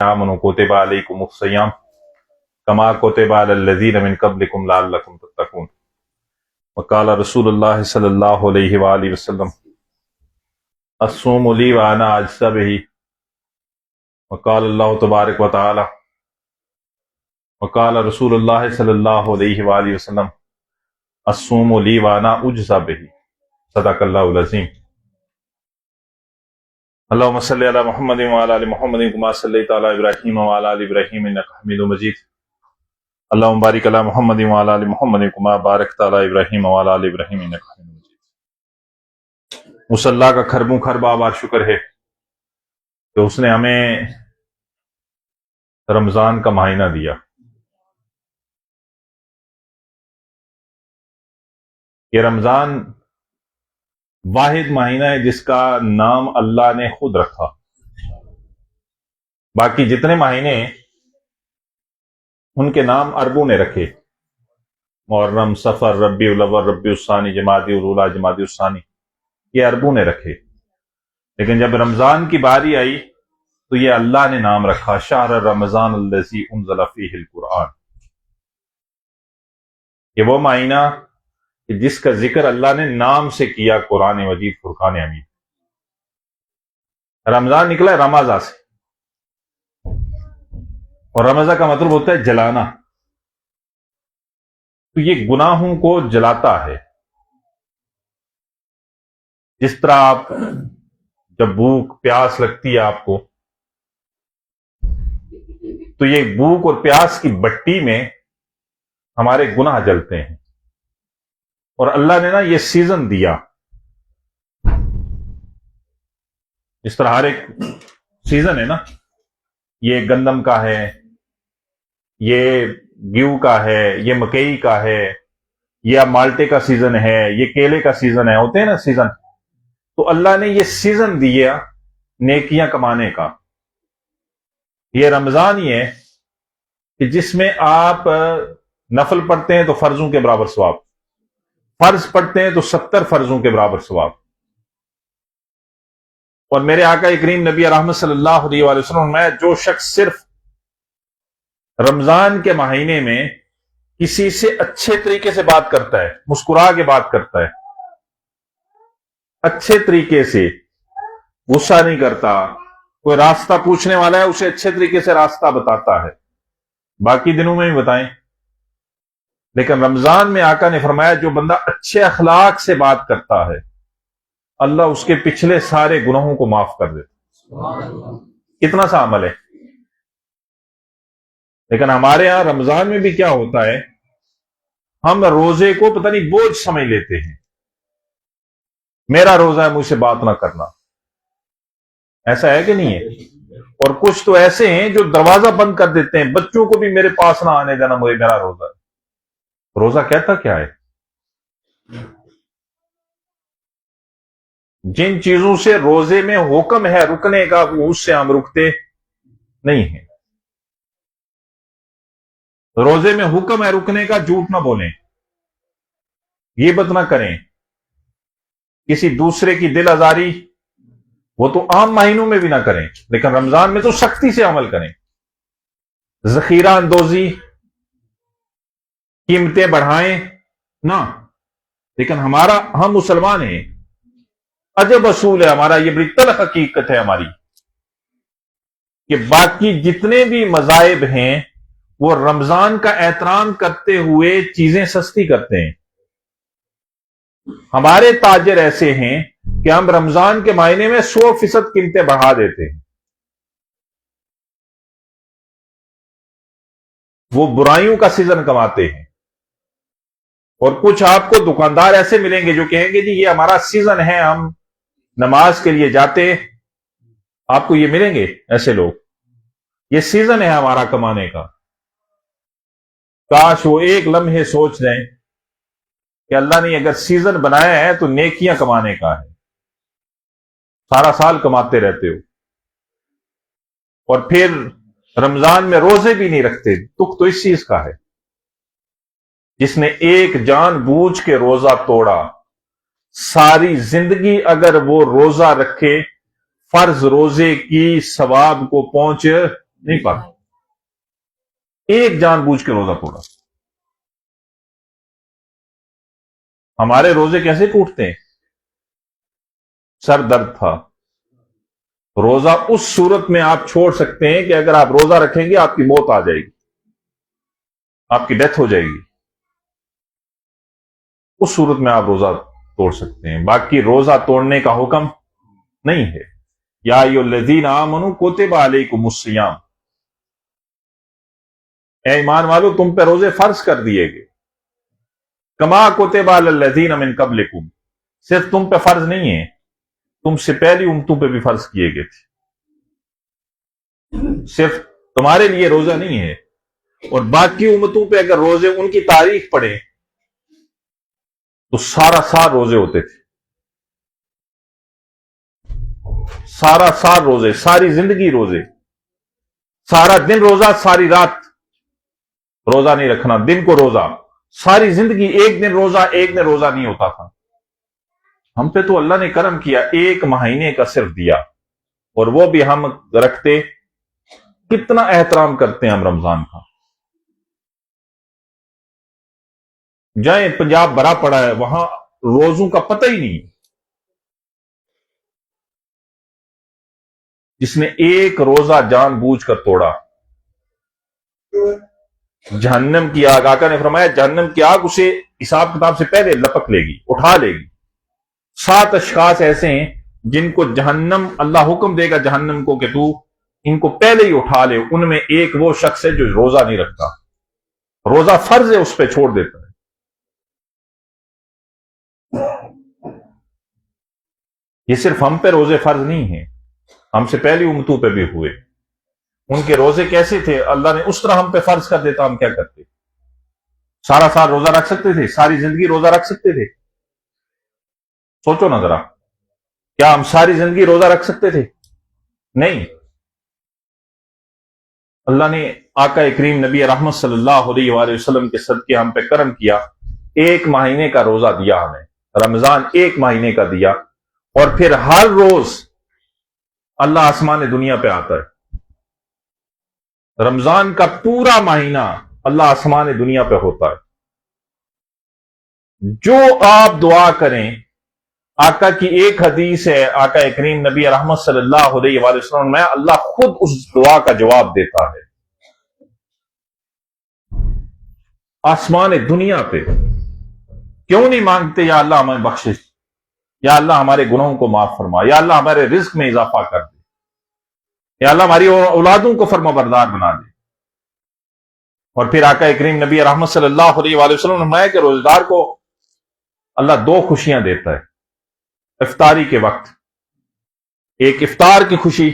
آمنوا کتب علیکم الصیام کما کتب علی الذین من قبلکم لعلکم تتقون وقال رسول اللہ صلی اللہ علیہ وآلہ وسلم الصوم لی وانا اجزی بہ وقال اللہ تبارک و تعالی وقال رسول اللہ صلی اللہ علیہ وآلہ وسلم الصوم لی وانا اجزی بہ صدق اللہ العظیم۔ اللہم صلی علی محمد وعلی آل محمد کما صلیت علی ابراہیم وعلی آل ابراہیم انک حمید مجید۔ اللہم بارک علی محمد وعلی آل محمد کما بارکت علی ابراہیم وعلی آل ابراہیم انک حمید مجید۔ اس اللہ کا کھربوں کھربا بار شکر ہے کہ اس نے ہمیں رمضان کا مہینہ دیا۔ یہ رمضان واحد مہینہ ہے جس کا نام اللہ نے خود رکھا۔ باقی جتنے مہینے ان کے نام عربوں نے رکھے، محرم، صفر، ربیع الاول، ربیع الثانی، جمادی الاولیٰ، جمادی الثانی، یہ عربوں نے رکھے۔ لیکن جب رمضان کی باری آئی تو یہ اللہ نے نام رکھا، شہر رمضان الذی انزل فیہ القرآن۔ یہ وہ مہینہ کہ جس کا ذکر اللہ نے نام سے کیا، قرآن مجید فرقان حمید۔ رمضان نکلا ہے رمضان سے، اور رمضان کا مطلب ہوتا ہے جلانا، تو یہ گناہوں کو جلاتا ہے۔ جس طرح آپ جب بھوک پیاس لگتی ہے آپ کو، تو یہ بھوک اور پیاس کی بٹی میں ہمارے گناہ جلتے ہیں، اور اللہ نے نا یہ سیزن دیا۔ اس طرح ہر ایک سیزن ہے نا، یہ گندم کا ہے، یہ گیہوں کا ہے، یہ مکئی کا ہے، یہ مالٹے کا سیزن ہے، یہ کیلے کا سیزن ہے، ہوتے ہیں نا سیزن۔ تو اللہ نے یہ سیزن دیا نیکیاں کمانے کا۔ یہ رمضان ہی ہے کہ جس میں آپ نفل پڑھتے ہیں تو فرضوں کے برابر ثواب، فرض پڑھتے ہیں تو 70 فرضوں کے برابر ثواب۔ اور میرے آقا کریم نبی رحمت صلی اللہ علیہ وآلہ وسلم میں جو شخص صرف رمضان کے مہینے میں کسی سے اچھے طریقے سے بات کرتا ہے، مسکرا کے بات کرتا ہے، اچھے طریقے سے، غصہ نہیں کرتا، کوئی راستہ پوچھنے والا ہے اسے اچھے طریقے سے راستہ بتاتا ہے، باقی دنوں میں بھی بتائیں، لیکن رمضان میں آقا نے فرمایا جو بندہ اچھے اخلاق سے بات کرتا ہے اللہ اس کے پچھلے سارے گناہوں کو معاف کر دیتا۔ کتنا سا عمل ہے۔ لیکن ہمارے ہاں رمضان میں بھی کیا ہوتا ہے، ہم روزے کو پتہ نہیں بوجھ سمجھ لیتے ہیں، میرا روزہ ہے مجھ سے بات نہ کرنا، ایسا ہے کہ نہیں ہے؟ اور کچھ تو ایسے ہیں جو دروازہ بند کر دیتے ہیں، بچوں کو بھی میرے پاس نہ آنے دینا، مجھے میرا روزہ ہے۔ روزہ کہتا کیا ہے؟ جن چیزوں سے روزے میں حکم ہے رکنے کا، وہ اس سے ہم رکتے نہیں ہیں۔ روزے میں حکم ہے رکنے کا، جھوٹ نہ بولیں، غیبت نہ کریں، کسی دوسرے کی دل آزاری وہ تو عام مہینوں میں بھی نہ کریں، لیکن رمضان میں تو سختی سے عمل کریں۔ ذخیرہ اندوزی، قیمتیں بڑھائیں نہ، لیکن ہم مسلمان ہیں، عجب اصول ہے ہمارا، یہ بڑی تلخ حقیقت ہے ہماری کہ باقی جتنے بھی مذاہب ہیں وہ رمضان کا احترام کرتے ہوئے چیزیں سستی کرتے ہیں۔ ہمارے تاجر ایسے ہیں کہ ہم رمضان کے مہینے میں 100% قیمتیں بڑھا دیتے ہیں۔ وہ برائیوں کا سیزن کماتے ہیں، اور کچھ آپ کو دکاندار ایسے ملیں گے جو کہیں گے جی یہ ہمارا سیزن ہے، ہم نماز کے لیے جاتے، آپ کو یہ ملیں گے ایسے لوگ، یہ سیزن ہے ہمارا کمانے کا۔ کاش وہ ایک لمحے سوچ دیں کہ اللہ نے اگر سیزن بنایا ہے تو نیکیاں کمانے کا ہے، سارا سال کماتے رہتے ہو، اور پھر رمضان میں روزے بھی نہیں رکھتے، دکھ تو اس چیز کا ہے۔ جس نے ایک جان بوجھ کے روزہ توڑا، ساری زندگی اگر وہ روزہ رکھے فرض روزے کی ثواب کو پہنچ نہیں پاک. ایک جان بوجھ کے روزہ توڑا. ہمارے روزے کیسے ٹوٹتے ہیں؟ سر درد تھا. روزہ اس صورت میں آپ چھوڑ سکتے ہیں کہ اگر آپ روزہ رکھیں گے آپ کی موت آ جائے گی، آپ کی ڈیتھ ہو جائے گی، اس صورت میں آپ روزہ توڑ سکتے ہیں. باقی روزہ توڑنے کا حکم نہیں ہے. یا ایھا الذین آمنوا کتب علیکم الصیام، اے ایمان والو تم پہ روزے فرض کر دیے گئے. کما کتب علی الذین من قبلکم، صرف تم پہ فرض نہیں ہے، تم سے پہلی امتوں پہ بھی فرض کیے گئے تھے. صرف تمہارے لیے روزہ نہیں ہے. اور باقی امتوں پہ اگر روزے ان کی تاریخ پڑھیں تو سارا سال روزے ہوتے تھے. سارا سال روزے، ساری زندگی روزے، سارا دن روزہ، ساری رات روزہ نہیں رکھنا، دن کو روزہ، ساری زندگی ایک دن روزہ، ایک دن روزہ نہیں ہوتا تھا. ہم پہ تو اللہ نے کرم کیا، ایک مہینے کا صرف دیا، اور وہ بھی ہم رکھتے. کتنا احترام کرتے ہیں ہم رمضان کا. جائیں پنجاب بھرا پڑا ہے، وہاں روزوں کا پتہ ہی نہیں. جس نے ایک روزہ جان بوجھ کر توڑا، جہنم کی آگ، آقا نے فرمایا جہنم کی آگ اسے حساب کتاب سے پہلے لپک لے گی، اٹھا لے گی. 7 اشخاص ایسے ہیں جن کو جہنم، اللہ حکم دے گا جہنم کو کہ تو ان کو پہلے ہی اٹھا لے. ان میں ایک وہ شخص ہے جو روزہ نہیں رکھتا، روزہ فرض ہے اس پہ چھوڑ دیتا ہے. یہ صرف ہم پہ روزے فرض نہیں ہیں، ہم سے پہلی امتوں پہ بھی ہوئے. ان کے روزے کیسے تھے؟ اللہ نے اس طرح ہم پہ فرض کر دیتا، ہم کیا کرتے؟ سارا سال روزہ رکھ سکتے تھے؟ ساری زندگی روزہ رکھ سکتے تھے؟ سوچو نا ذرا، کیا ہم ساری زندگی روزہ رکھ سکتے تھے؟ نہیں. اللہ نے آقا کریم نبی رحمت صلی اللہ علیہ وآلہ وسلم کے صدقے ہم پہ کرم کیا. ایک مہینے کا روزہ دیا ہمیں، رمضان ایک مہینے کا دیا. اور پھر ہر روز اللہ آسمان دنیا پہ آتا ہے. رمضان کا پورا مہینہ اللہ آسمان دنیا پہ ہوتا ہے. جو آپ دعا کریں، آقا کی ایک حدیث ہے، آقا کریم نبی رحمت صلی اللہ علیہ وآلہ وسلم میں اللہ خود اس دعا کا جواب دیتا ہے آسمان دنیا پہ. کیوں نہیں مانگتے یا اللہ ہمیں بخشش، یا اللہ ہمارے گناہوں کو معاف فرما، یا اللہ ہمارے رزق میں اضافہ کر دے، یا اللہ ہماری اولادوں کو فرما بردار بنا دے. اور پھر آقا کریم نبی رحمت صلی اللہ علیہ وآلہ وسلم نے فرمایا کہ روزدار کو اللہ 2 خوشیاں دیتا ہے افطاری کے وقت. ایک افطار کی خوشی،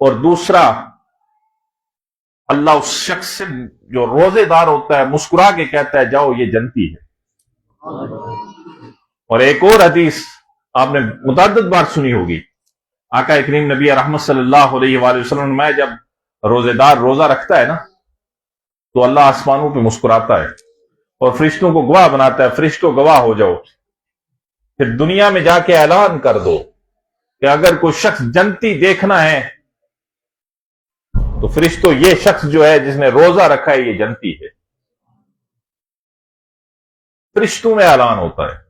اور دوسرا اللہ اس شخص سے جو روزے دار ہوتا ہے مسکرا کے کہتا ہے جاؤ یہ جنتی ہے. اور ایک اور حدیث آپ نے متعدد بار سنی ہوگی، آقا کریم نبی رحمت صلی اللہ علیہ وآلہ وسلم میں جب روزے دار روزہ رکھتا ہے نا تو اللہ آسمانوں پہ مسکراتا ہے اور فرشتوں کو گواہ بناتا ہے، فرشتوں گواہ ہو جاؤ. پھر دنیا میں جا کے اعلان کر دو کہ اگر کوئی شخص جنتی دیکھنا ہے تو فرشتوں یہ شخص جو ہے جس نے روزہ رکھا ہے یہ جنتی ہے. فرشتوں میں اعلان ہوتا ہے.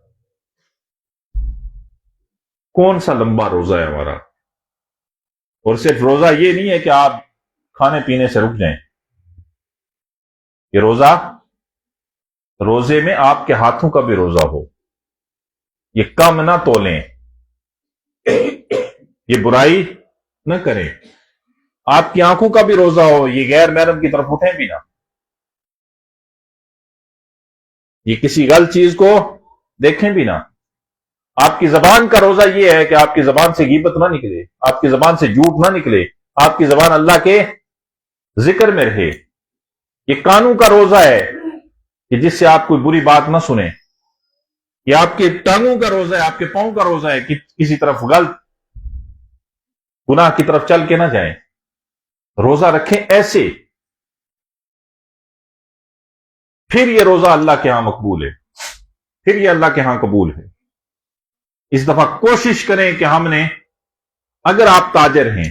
کون سا لمبا روزہ ہے ہمارا. اور صرف روزہ یہ نہیں ہے کہ آپ کھانے پینے سے رک جائیں. یہ روزے میں آپ کے ہاتھوں کا بھی روزہ ہو، یہ کم نہ تولیں، یہ برائی نہ کریں. آپ کی آنکھوں کا بھی روزہ ہو، یہ غیر محرم کی طرف اٹھیں بھی نہ، یہ کسی غلط چیز کو دیکھیں بھی نہ. آپ کی زبان کا روزہ یہ ہے کہ آپ کی زبان سے غیبت نہ نکلے، آپ کی زبان سے جھوٹ نہ نکلے، آپ کی زبان اللہ کے ذکر میں رہے. یہ کانوں کا روزہ ہے کہ جس سے آپ کوئی بری بات نہ سنیں. یہ آپ کے ٹانگوں کا روزہ ہے، آپ کے پاؤں کا روزہ ہے کہ کسی طرف غلط گناہ کی طرف چل کے نہ جائیں. روزہ رکھیں ایسے، پھر یہ روزہ اللہ کے ہاں مقبول ہے، پھر یہ اللہ کے ہاں قبول ہے. اس دفعہ کوشش کریں کہ ہم نے، اگر آپ تاجر ہیں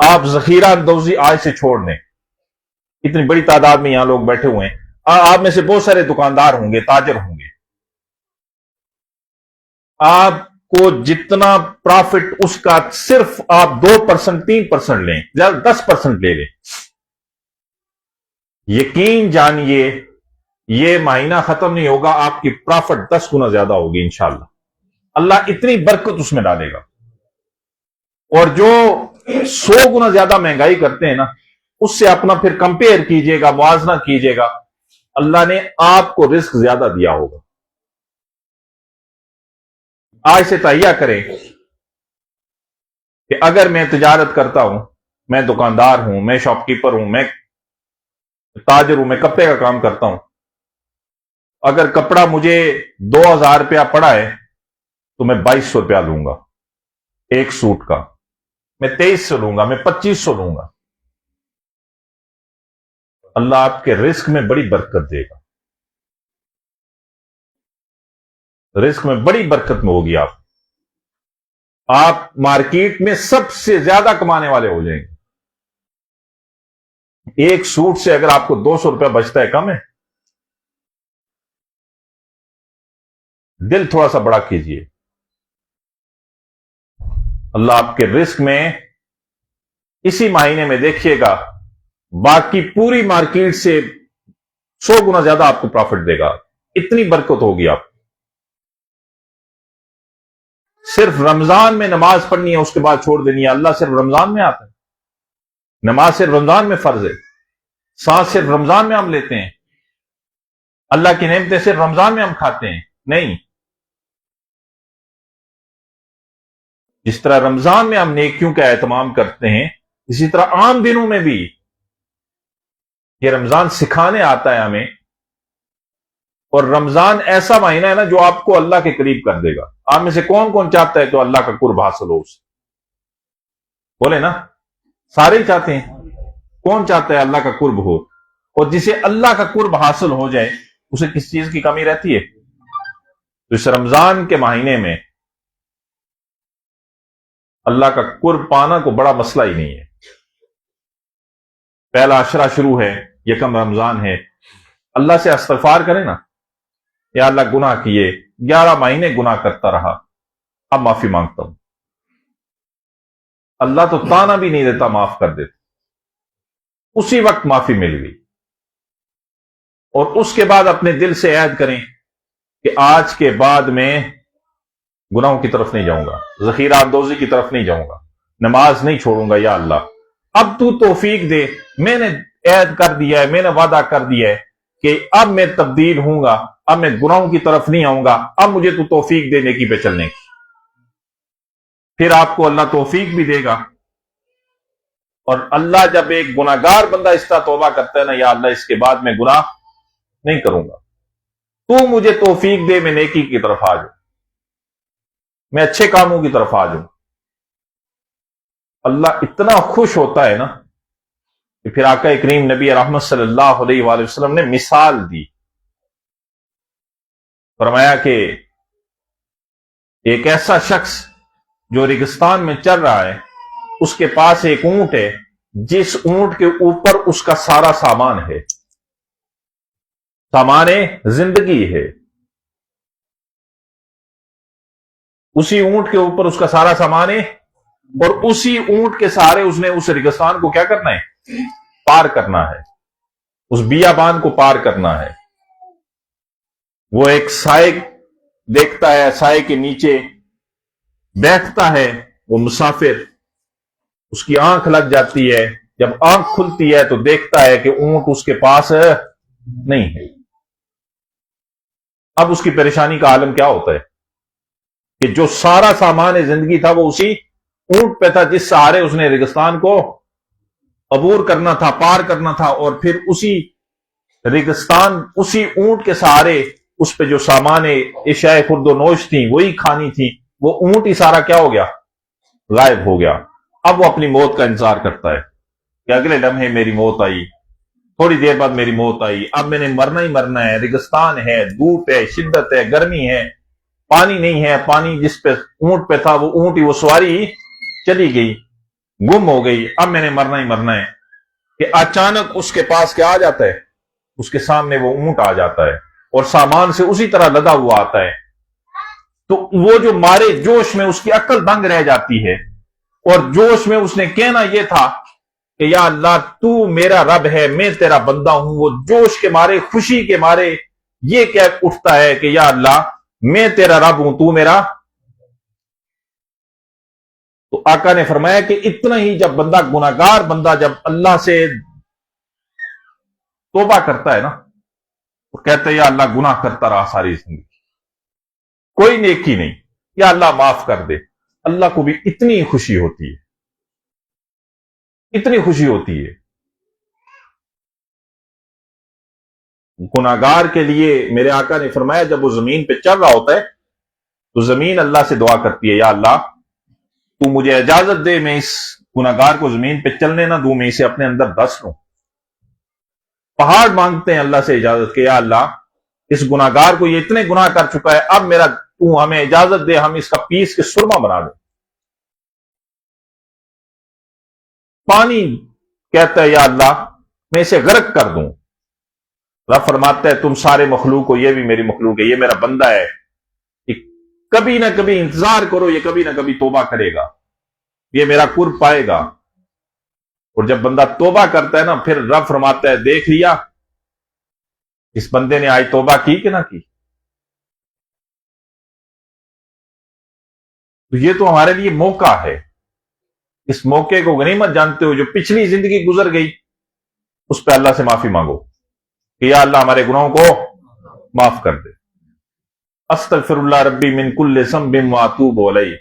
آپ ذخیرہ اندوزی آج سے چھوڑ دیں. اتنی بڑی تعداد میں یہاں لوگ بیٹھے ہوئے ہیں, آپ میں سے بہت سارے دکاندار ہوں گے, تاجر ہوں گے. آپ کو جتنا پرافٹ اس کا صرف آپ 2% 3% لیں, زیادہ 10% لے لیں. یقین جانیے یہ مہینہ ختم نہیں ہوگا, آپ کی پرافٹ 10 گنا زیادہ ہوگی انشاءاللہ. اللہ اتنی برکت اس میں ڈالے گا. اور جو 100 گنا زیادہ مہنگائی کرتے ہیں نا, اس سے اپنا پھر کمپیئر کیجئے گا, موازنہ کیجئے گا, اللہ نے آپ کو رزق زیادہ دیا ہوگا. آج سے تہیہ کریں کہ اگر میں تجارت کرتا ہوں, میں دکاندار ہوں, میں شاپ کیپر ہوں, میں تاجر ہوں, میں کپڑے کا کام کرتا ہوں, اگر کپڑا مجھے 2000 روپیہ پڑا ہے تو میں 2200 روپیہ لوں گا ایک سوٹ کا, میں 2300 لوں گا, میں 2500 لوں گا. اللہ آپ کے رزق میں بڑی برکت دے گا, رزق میں بڑی برکت میں ہوگی. آپ مارکیٹ میں سب سے زیادہ کمانے والے ہو جائیں گے. ایک سوٹ سے اگر آپ کو 200 روپیہ بچتا ہے, کم ہے؟ دل تھوڑا سا بڑا کیجئے. اللہ آپ کے رزق میں اسی مہینے میں دیکھیے گا باقی پوری مارکیٹ سے 100 گنا زیادہ آپ کو پرافٹ دے گا. اتنی برکت ہوگی. آپ صرف رمضان میں نماز پڑھنی ہے, اس کے بعد چھوڑ دینی ہے. اللہ صرف رمضان میں آتا ہے, نماز صرف رمضان میں فرض ہے, سانس صرف رمضان میں ہم لیتے ہیں, اللہ کی نعمتیں صرف رمضان میں ہم کھاتے ہیں. نہیں, جس طرح رمضان میں ہم نیکیوں کا اہتمام کرتے ہیں, اسی طرح عام دنوں میں بھی یہ رمضان سکھانے آتا ہے ہمیں. اور رمضان ایسا مہینہ ہے نا جو آپ کو اللہ کے قریب کر دے گا. آپ میں سے کون کون چاہتا ہے کہ اللہ کا قرب حاصل ہو اسے؟ بولے نا, سارے ہی چاہتے ہیں. کون چاہتا ہے اللہ کا قرب ہو؟ اور جسے اللہ کا قرب حاصل ہو جائے اسے کس چیز کی کمی رہتی ہے؟ تو اس رمضان کے مہینے میں اللہ کا قرب پانا کو بڑا مسئلہ ہی نہیں ہے. پہلا عشرہ شروع ہے, یکم رمضان ہے, اللہ سے استغفار کریں نا, یا اللہ گناہ کیے, 11 مہینے گناہ کرتا رہا, اب معافی مانگتا ہوں. اللہ تو تانا بھی نہیں دیتا, معاف کر دیتا. اسی وقت معافی مل گئی. اور اس کے بعد اپنے دل سے عہد کریں کہ آج کے بعد میں گناہوں کی طرف نہیں جاؤں گا, ذخیرہ اندوزی کی طرف نہیں جاؤں گا, نماز نہیں چھوڑوں گا. یا اللہ اب تو توفیق دے, میں نے عہد کر دیا ہے, میں نے وعدہ کر دیا ہے کہ اب میں تبدیل ہوں گا, اب میں گناہوں کی طرف نہیں آؤں گا, اب مجھے تو توفیق دے نیکی پہ چلنے کی. پھر آپ کو اللہ توفیق بھی دے گا. اور اللہ جب ایک گناہگار بندہ اس طرح توبہ کرتا ہے نا, یا اللہ اس کے بعد میں گناہ نہیں کروں گا, تو مجھے توفیق دے, میں نیکی کی طرف آ جاؤں, میں اچھے کاموں کی طرف آ جاؤں. اللہ اتنا خوش ہوتا ہے نا کہ پھر آقا کریم نبی رحمت صلی اللہ علیہ وآلہ وسلم نے مثال دی. فرمایا کہ ایک ایسا شخص جو ریگستان میں چل رہا ہے, اس کے پاس ایک اونٹ ہے, جس اونٹ کے اوپر اس کا سارا سامان ہے, سامان زندگی ہے. اسی اونٹ کے اوپر اس کا سارا سامان ہے, اور اسی اونٹ کے سہارے اس نے اس ریگستان کو کیا کرنا ہے؟ پار کرنا ہے, اس بیابان کو پار کرنا ہے. وہ ایک سائے دیکھتا ہے, سائے کے نیچے بیٹھتا ہے وہ مسافر, اس کی آنکھ لگ جاتی ہے. جب آنکھ کھلتی ہے تو دیکھتا ہے کہ اونٹ اس کے پاس نہیں ہے. اب اس کی پریشانی کا عالم کیا ہوتا ہے کہ جو سارا سامان زندگی تھا وہ اسی اونٹ پہ تھا, جس سہارے اس نے ریگستان کو عبور کرنا تھا, پار کرنا تھا. اور پھر اسی ریگستان, اسی اونٹ کے سہارے اس پہ جو سامان اشیاء خورد و نوش تھی وہی کھانی تھی, وہ اونٹ ہی سارا کیا ہو گیا؟ غائب ہو گیا. اب وہ اپنی موت کا انتظار کرتا ہے کہ اگلے لمحے میری موت آئی, تھوڑی دیر بعد میری موت آئی, اب میں نے مرنا ہی مرنا ہے. ریگستان ہے, دھوپ ہے, شدت ہے, گرمی ہے, پانی نہیں ہے. پانی جس پہ اونٹ پہ تھا وہ اونٹ ہی, وہ سواری چلی گئی، گم ہو گئی، اب میں نے مرنا ہی مرنا ہے، کہ اچانک اس کے پاس کیا آ جاتا ہے، اس کے سامنے وہ اونٹ آ جاتا ہے اور سامان سے اسی طرح لدا ہوا آتا ہے. تو وہ جو مارے جوش میں اس کی عقل دنگ رہ جاتی ہے، اور جوش میں اس نے کہنا یہ تھا کہ یا اللہ تو میرا رب ہے، میں تیرا بندہ ہوں. وہ جوش کے مارے، خوشی کے مارے یہ کہہ اٹھتا ہے کہ یا اللہ میں تیرا رب ہوں، تو میرا. تو آقا نے فرمایا کہ اتنا ہی جب بندہ گناہگار بندہ جب اللہ سے توبہ کرتا ہے نا، وہ کہتا ہے یا اللہ گناہ کرتا رہا ساری زندگی، کوئی نیکی نہیں، یا اللہ معاف کر دے. اللہ کو بھی اتنی خوشی ہوتی ہے، اتنی خوشی ہوتی ہے. گناہگار کے لیے میرے آقا نے فرمایا جب وہ زمین پہ چل رہا ہوتا ہے تو زمین اللہ سے دعا کرتی ہے، یا اللہ تو مجھے اجازت دے میں اس گناہگار کو زمین پہ چلنے نہ دوں، میں اسے اپنے اندر دس لوں. پہاڑ مانگتے ہیں اللہ سے اجازت کہ یا اللہ اس گناہگار کو یہ اتنے گناہ کر چکا ہے، اب میرا تو ہمیں اجازت دے ہم اس کا پیس کے سرما بنا دیں. پانی کہتا ہے یا اللہ میں اسے غرق کر دوں. رب فرماتا ہے تم سارے مخلوق ہو، یہ بھی میری مخلوق ہے، یہ میرا بندہ ہے، کہ کبھی نہ کبھی انتظار کرو، یہ کبھی نہ کبھی توبہ کرے گا، یہ میرا قرب پائے گا. اور جب بندہ توبہ کرتا ہے نا پھر رب فرماتا ہے دیکھ لیا اس بندے نے آج توبہ کی کہ نہ کی. تو یہ تو ہمارے لیے موقع ہے، اس موقع کو غنیمت جانتے ہو. جو پچھلی زندگی گزر گئی اس پہ اللہ سے معافی مانگو کہ یا اللہ ہمارے گناہوں کو معاف کر دے. استغفر اللہ ربی من کل ذنب واتوب الیہ،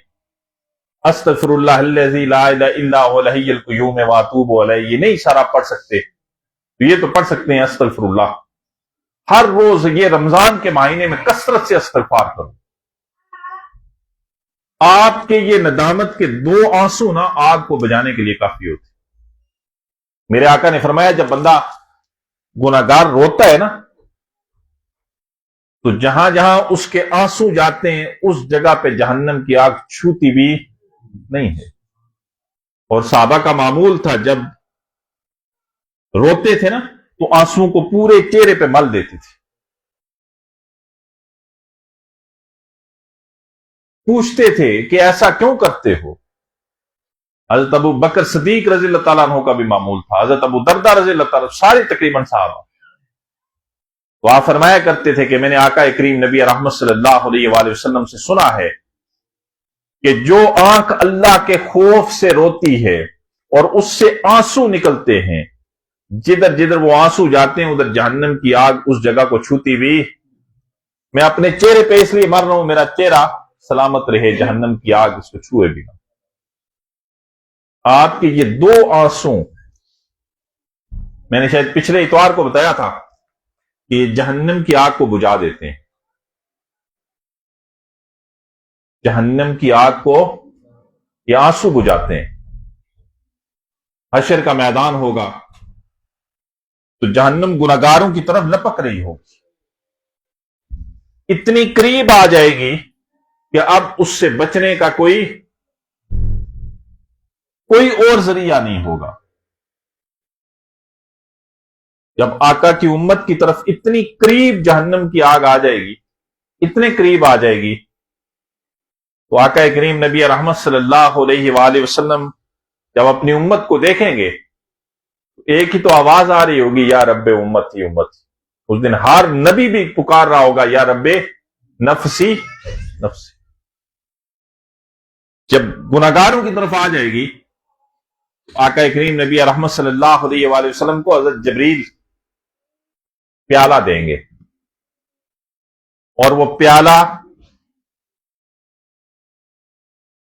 استغفر اللہ الذی لا الہ الا هو الحی القیوم واتوب الیہ. یہ نہیں سارا پڑھ سکتے تو یہ تو پڑھ سکتے ہیں استغفر اللہ. ہر روز یہ رمضان کے مہینے میں کثرت سے استغفار کرو. آپ کے یہ ندامت کے 2 آنسو نا آگ کو بجانے کے لیے کافی ہوتے. میرے آقا نے فرمایا جب بندہ گناہگار روتا ہے نا تو جہاں جہاں اس کے آنسو جاتے ہیں اس جگہ پہ جہنم کی آگ چھوتی بھی نہیں ہے. اور صحابہ کا معمول تھا جب روتے تھے نا تو آنسو کو پورے چہرے پہ مل دیتے تھے. پوچھتے تھے کہ ایسا کیوں کرتے ہو. حضرت ابو بکر صدیق رضی اللہ تعالیٰ عنہ کا بھی معمول تھا، حضرت ابو دردہ رضی اللہ تعالیٰ، سارے تقریباً صحابہ. تو آپ فرمایا کرتے تھے کہ میں نے آقا کریم نبی رحمت صلی اللہ علیہ وآلہ وسلم سے سنا ہے کہ جو آنکھ اللہ کے خوف سے روتی ہے اور اس سے آنسو نکلتے ہیں، جدھر جدھر وہ آنسو جاتے ہیں ادھر جہنم کی آگ اس جگہ کو چھوتی بھی. میں اپنے چہرے پہ اس لیے مر رہا ہوں میرا چہرہ سلامت رہے، جہنم کی آگ اس کو چھوئے بھی نہ. آپ کے یہ 2 آنسو میں نے شاید پچھلے اتوار کو بتایا تھا کہ جہنم کی آگ کو بجھا دیتے ہیں. جہنم کی آگ کو یہ آنسو بجھاتے ہیں. حشر کا میدان ہوگا تو جہنم گناہگاروں کی طرف لپک رہی ہوگی، اتنی قریب آ جائے گی کہ اب اس سے بچنے کا کوئی اور ذریعہ نہیں ہوگا. جب آقا کی امت کی طرف اتنی قریب جہنم کی آگ آ جائے گی، اتنے قریب آ جائے گی، تو آقا کریم نبی رحمت صلی اللہ علیہ وآلہ وسلم جب اپنی امت کو دیکھیں گے ایک ہی تو آواز آ رہی ہوگی یا رب امتی امتی. اس دن ہر نبی بھی پکار رہا ہوگا یا رب نفسی نفسی. جب گناہگاروں کی طرف آ جائے گی آقا کریم نبی رحمت صلی اللہ علیہ وآلہ وسلم کو حضرت جبریل پیالہ دیں گے، اور وہ پیالہ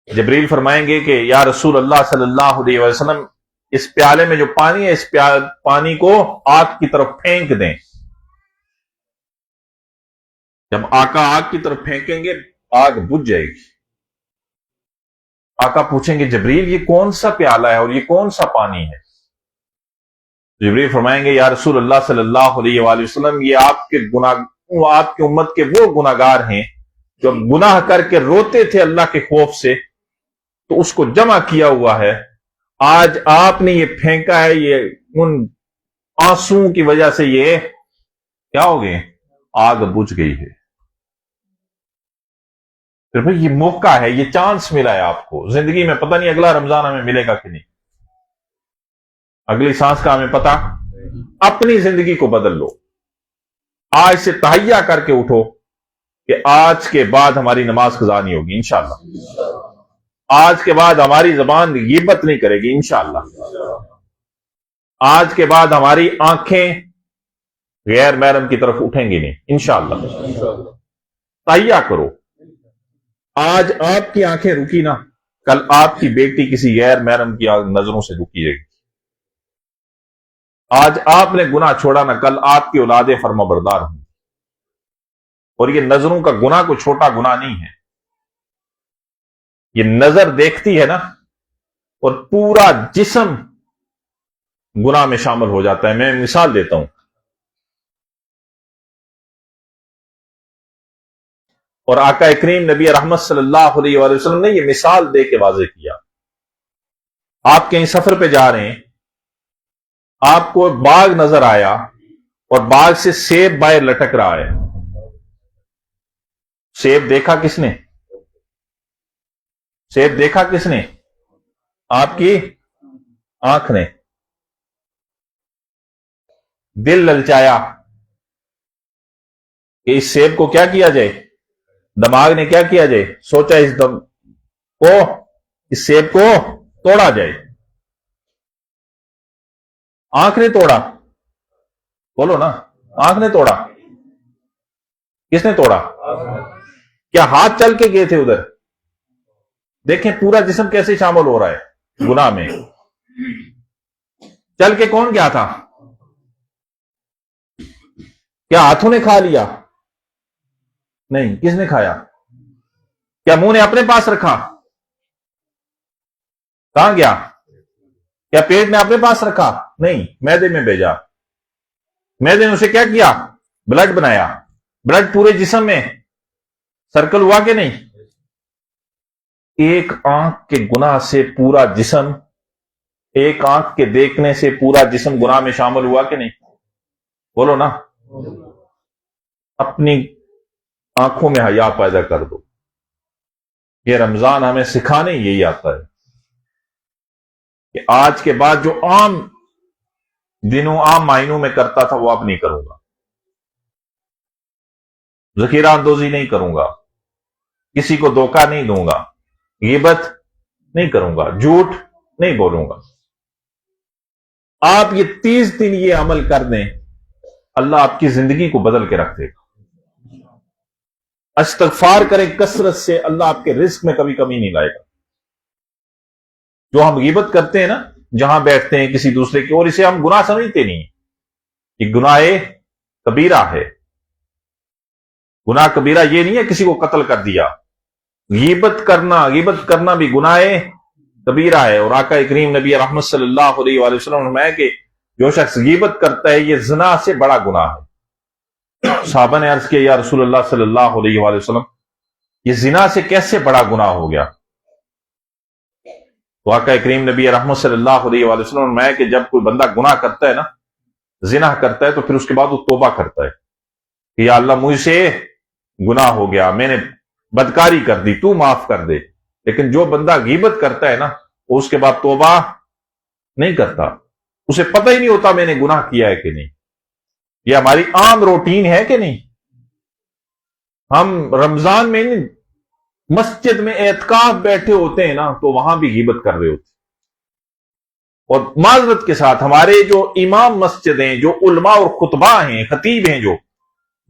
جبریل فرمائیں گے کہ یا رسول اللہ صلی اللہ علیہ وسلم اس پیالے میں جو پانی ہے اس پانی کو آگ کی طرف پھینک دیں. جب آقا آگ کی طرف پھینکیں گے آگ بجھ جائے گی. آقا پوچھیں گے جبریل یہ کون سا پیالہ ہے اور یہ کون سا پانی ہے؟ جبریل فرمائیں گے یا رسول اللہ صلی اللہ علیہ وآلہ وسلم یہ آپ کی امت کے وہ گناہگار ہیں جو گناہ کر کے روتے تھے اللہ کے خوف سے تو اس کو جمع کیا ہوا ہے. آج آپ نے یہ پھینکا ہے, یہ ان آنسوؤں کی وجہ سے یہ کیا ہو گئے, آگ بجھ گئی ہے. پھر بھئی یہ موقع ہے, یہ چانس ملا ہے آپ کو زندگی میں. پتہ نہیں اگلا رمضان ہمیں ملے گا کہ نہیں, اگلی سانس کا ہمیں پتہ. اپنی زندگی کو بدل لو, آج سے تہیہ کر کے اٹھو کہ آج کے بعد ہماری نماز قضا نہیں ہوگی انشاءاللہ. آج کے بعد ہماری زبان غیبت نہیں کرے گی انشاءاللہ. آج کے بعد ہماری آنکھیں غیر محرم کی طرف اٹھیں گی نہیں انشاءاللہ. تہیہ کرو. آج آپ کی آنکھیں رکی نا, کل آپ کی بیٹی کسی غیر محرم کی نظروں سے رکی رہے گی. آج آپ نے گناہ چھوڑا نا, کل آپ کی اولادیں فرما بردار ہوں. اور یہ نظروں کا گناہ کوئی چھوٹا گناہ نہیں ہے. یہ نظر دیکھتی ہے نا, اور پورا جسم گناہ میں شامل ہو جاتا ہے. میں مثال دیتا ہوں. اور آقا کریم نبی رحمت صلی اللہ علیہ وآلہ وسلم نے یہ مثال دے کے واضح کیا. آپ کہیں سفر پہ جا رہے ہیں, آپ کو باغ نظر آیا اور باغ سے سیب باہر لٹک رہا ہے. سیب دیکھا کس نے؟ سیب دیکھا کس نے؟ آپ کی آنکھ نے. دل للچایا کہ اس سیب کو کیا کیا جائے. دماغ نے کیا کیا جائے, سوچا اس سیب کو توڑا جائے. آنکھ نے توڑا, بولو نا, آنکھ نے توڑا. کس نے توڑا؟ کیا ہاتھ چل کے گئے تھے ادھر؟ دیکھیں پورا جسم کیسے شامل ہو رہا ہے گناہ میں. چل کے کون گیا تھا؟ کیا ہاتھوں نے کھا لیا؟ نہیں. کس نے کھایا؟ کیا منہ نے اپنے پاس رکھا؟ کہاں گیا؟ کیا پیٹ نے اپنے پاس رکھا؟ نہیں, معدے میں بھیجا. معدے نے اسے کیا کیا؟ بلڈ بنایا. بلڈ پورے جسم میں سرکل ہوا کہ نہیں؟ ایک آنکھ کے گناہ سے پورا جسم, ایک آنکھ کے دیکھنے سے پورا جسم گناہ میں شامل ہوا کہ نہیں؟ بولو نا. اپنی آنکھوں میں حیا پیدا کر دو. یہ رمضان ہمیں سکھانے یہی آتا ہے کہ آج کے بعد جو عام دنوں عام مہینوں میں کرتا تھا وہ اب نہیں کروں گا. ذخیرہ اندوزی نہیں کروں گا, کسی کو دھوکہ نہیں دوں گا, غیبت نہیں کروں گا, جھوٹ نہیں بولوں گا. آپ یہ 30 دن یہ عمل کر دیں, اللہ آپ کی زندگی کو بدل کے رکھ دے گا. استغفار کریں کثرت سے, اللہ آپ کے رزق میں کبھی کمی نہیں لائے گا. جو ہم غیبت کرتے ہیں نا, جہاں بیٹھتے ہیں کسی دوسرے کی, اور اسے ہم گناہ سمجھتے نہیں. یہ گناہ کبیرہ ہے. گناہ کبیرہ یہ نہیں ہے کسی کو قتل کر دیا. غیبت کرنا بھی گناہ کبیرہ ہے. اور آقا کریم نبی رحمت صلی اللہ علیہ وآلہ وسلم نے فرمایا کہ جو شخص غیبت کرتا ہے یہ زنا سے بڑا گناہ ہے. صحابہ نے عرض کیا, یا رسول اللہ صلی اللہ علیہ وآلہ وسلم, یہ زنا سے کیسے بڑا گناہ ہو گیا؟ تو آقا کریم نبی رحمت صلی اللہ علیہ وآلہ وسلم نے فرمایا کہ جب کوئی بندہ گناہ کرتا ہے نا, زنا کرتا ہے, تو پھر اس کے بعد وہ توبہ کرتا ہے کہ یا اللہ مجھ سے گناہ ہو گیا, میں نے بدکاری کر دی, تو معاف کر دے. لیکن جو بندہ غیبت کرتا ہے نا, وہ اس کے بعد توبہ نہیں کرتا. اسے پتہ ہی نہیں ہوتا میں نے گناہ کیا ہے کہ نہیں. یہ ہماری عام روٹین ہے کہ نہیں؟ ہم رمضان میں مسجد میں اعتکاف بیٹھے ہوتے ہیں نا, تو وہاں بھی غیبت کر رہے ہوتے ہیں. اور معذرت کے ساتھ ہمارے جو امام مسجد ہیں, جو علماء اور خطبہ ہیں, خطیب ہیں, جو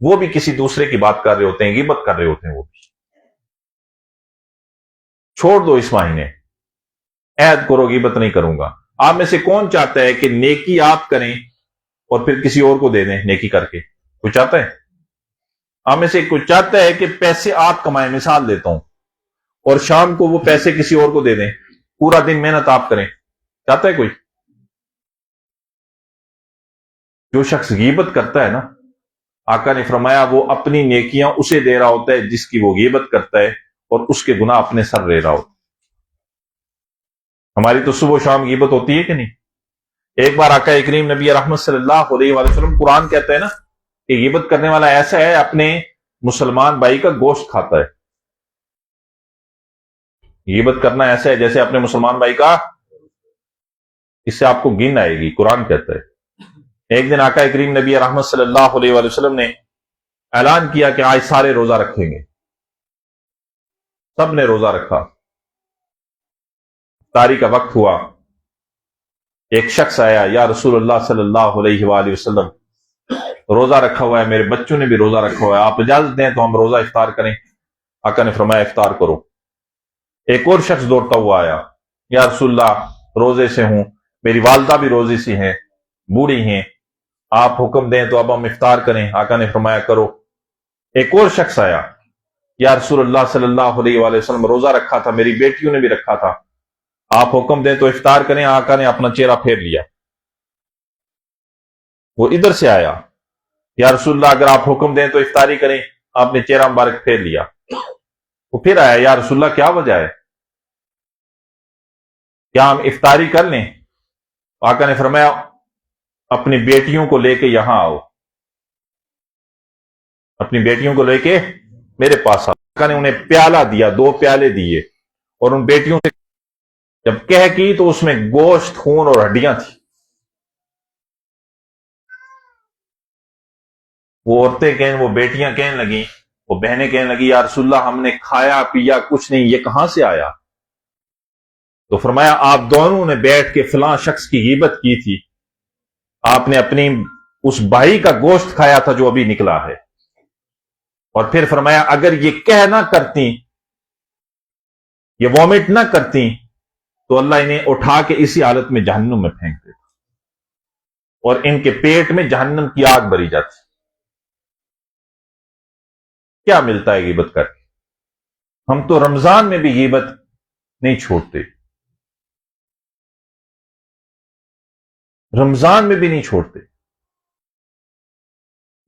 وہ بھی کسی دوسرے کی بات کر رہے ہوتے ہیں, غیبت کر رہے ہوتے ہیں. وہ بھی چھوڑ دو اس مہینے, عہد کرو غیبت نہیں کروں گا. آپ میں سے کون چاہتا ہے کہ نیکی آپ کریں اور پھر کسی اور کو دے دیں نیکی کر کے؟ کوئی چاہتا ہے؟ آپ میں سے کوئی چاہتا ہے کہ پیسے آپ کمائیں, مثال دیتا ہوں, اور شام کو وہ پیسے کسی اور کو دے دیں, پورا دن محنت آپ کریں؟ چاہتا ہے کوئی؟ جو شخص غیبت کرتا ہے نا, آقا نے فرمایا وہ اپنی نیکیاں اسے دے رہا ہوتا ہے جس کی وہ غیبت کرتا ہے, اور اس کے گناہ اپنے سر لے رہا ہوتا ہے. ہماری تو صبح و شام غیبت ہوتی ہے کہ نہیں؟ ایک بار آقا کریم نبی رحمت صلی اللہ علیہ وآلہ وسلم قرآن کہتا ہے نا کہ غیبت کرنے والا ایسا ہے اپنے مسلمان بھائی کا گوشت کھاتا ہے. غیبت کرنا ایسا ہے جیسے اپنے مسلمان بھائی کا، اس سے آپ کو گن آئے گی، قرآن کہتا ہے. ایک دن آقا کریم نبی رحمت صلی اللہ علیہ وآلہ وسلم نے اعلان کیا کہ آج سارے روزہ رکھیں گے. سب نے روزہ رکھا. افطاری کا وقت ہوا. ایک شخص آیا، یا رسول اللہ صلی اللہ علیہ وآلہ وسلم، روزہ رکھا ہوا ہے، میرے بچوں نے بھی روزہ رکھا ہوا ہے، آپ اجازت دیں تو ہم روزہ افطار کریں. آقا نے فرمایا افطار کرو. ایک اور شخص دوڑتا ہوا آیا، یا رسول اللہ روزے سے ہوں، میری والدہ بھی روزے سے ہیں، بوڑھی ہیں، آپ حکم دیں تو اب ہم افطار کریں. آقا نے فرمایا کرو. ایک اور شخص آیا، یا رسول اللہ صلی اللہ علیہ وآلہ وسلم روزہ رکھا تھا، میری بیٹیوں نے بھی رکھا تھا، آپ حکم دیں تو افطار کریں. آقا نے اپنا چہرہ پھیر لیا. وہ ادھر سے آیا، یا رسول اللہ اگر آپ حکم دیں تو افطاری کریں. آپ نے چہرہ مبارک پھیر لیا. وہ پھر آیا، یا رسول اللہ کیا وجہ ہے، کیا ہم افطاری کر لیں؟ آقا نے فرمایا اپنی بیٹیوں کو لے کے یہاں آؤ، اپنی بیٹیوں کو لے کے میرے پاس آؤ. آقا نے انہیں پیالہ دیا، 2 پیالے دیے، اور ان بیٹیوں سے جب کہہ کی تو اس میں گوشت، خون اور ہڈیاں تھیں. وہ عورتیں وہ بیٹیاں کہنے لگیں، وہ بہنیں کہنے لگی، یا رسول اللہ ہم نے کھایا پیا کچھ نہیں، یہ کہاں سے آیا؟ تو فرمایا آپ دونوں نے بیٹھ کے فلاں شخص کی غیبت کی تھی، آپ نے اپنی اس بھائی کا گوشت کھایا تھا جو ابھی نکلا ہے. اور پھر فرمایا اگر یہ کہہ نہ کرتی، یہ وامٹ نہ کرتی، تو اللہ انہیں اٹھا کے اسی حالت میں جہنم میں پھینک دیتا اور ان کے پیٹ میں جہنم کی آگ بری جاتی. کیا ملتا ہے غیبت کر کے؟ ہم تو رمضان میں بھی غیبت نہیں چھوڑتے، رمضان میں بھی نہیں چھوڑتے.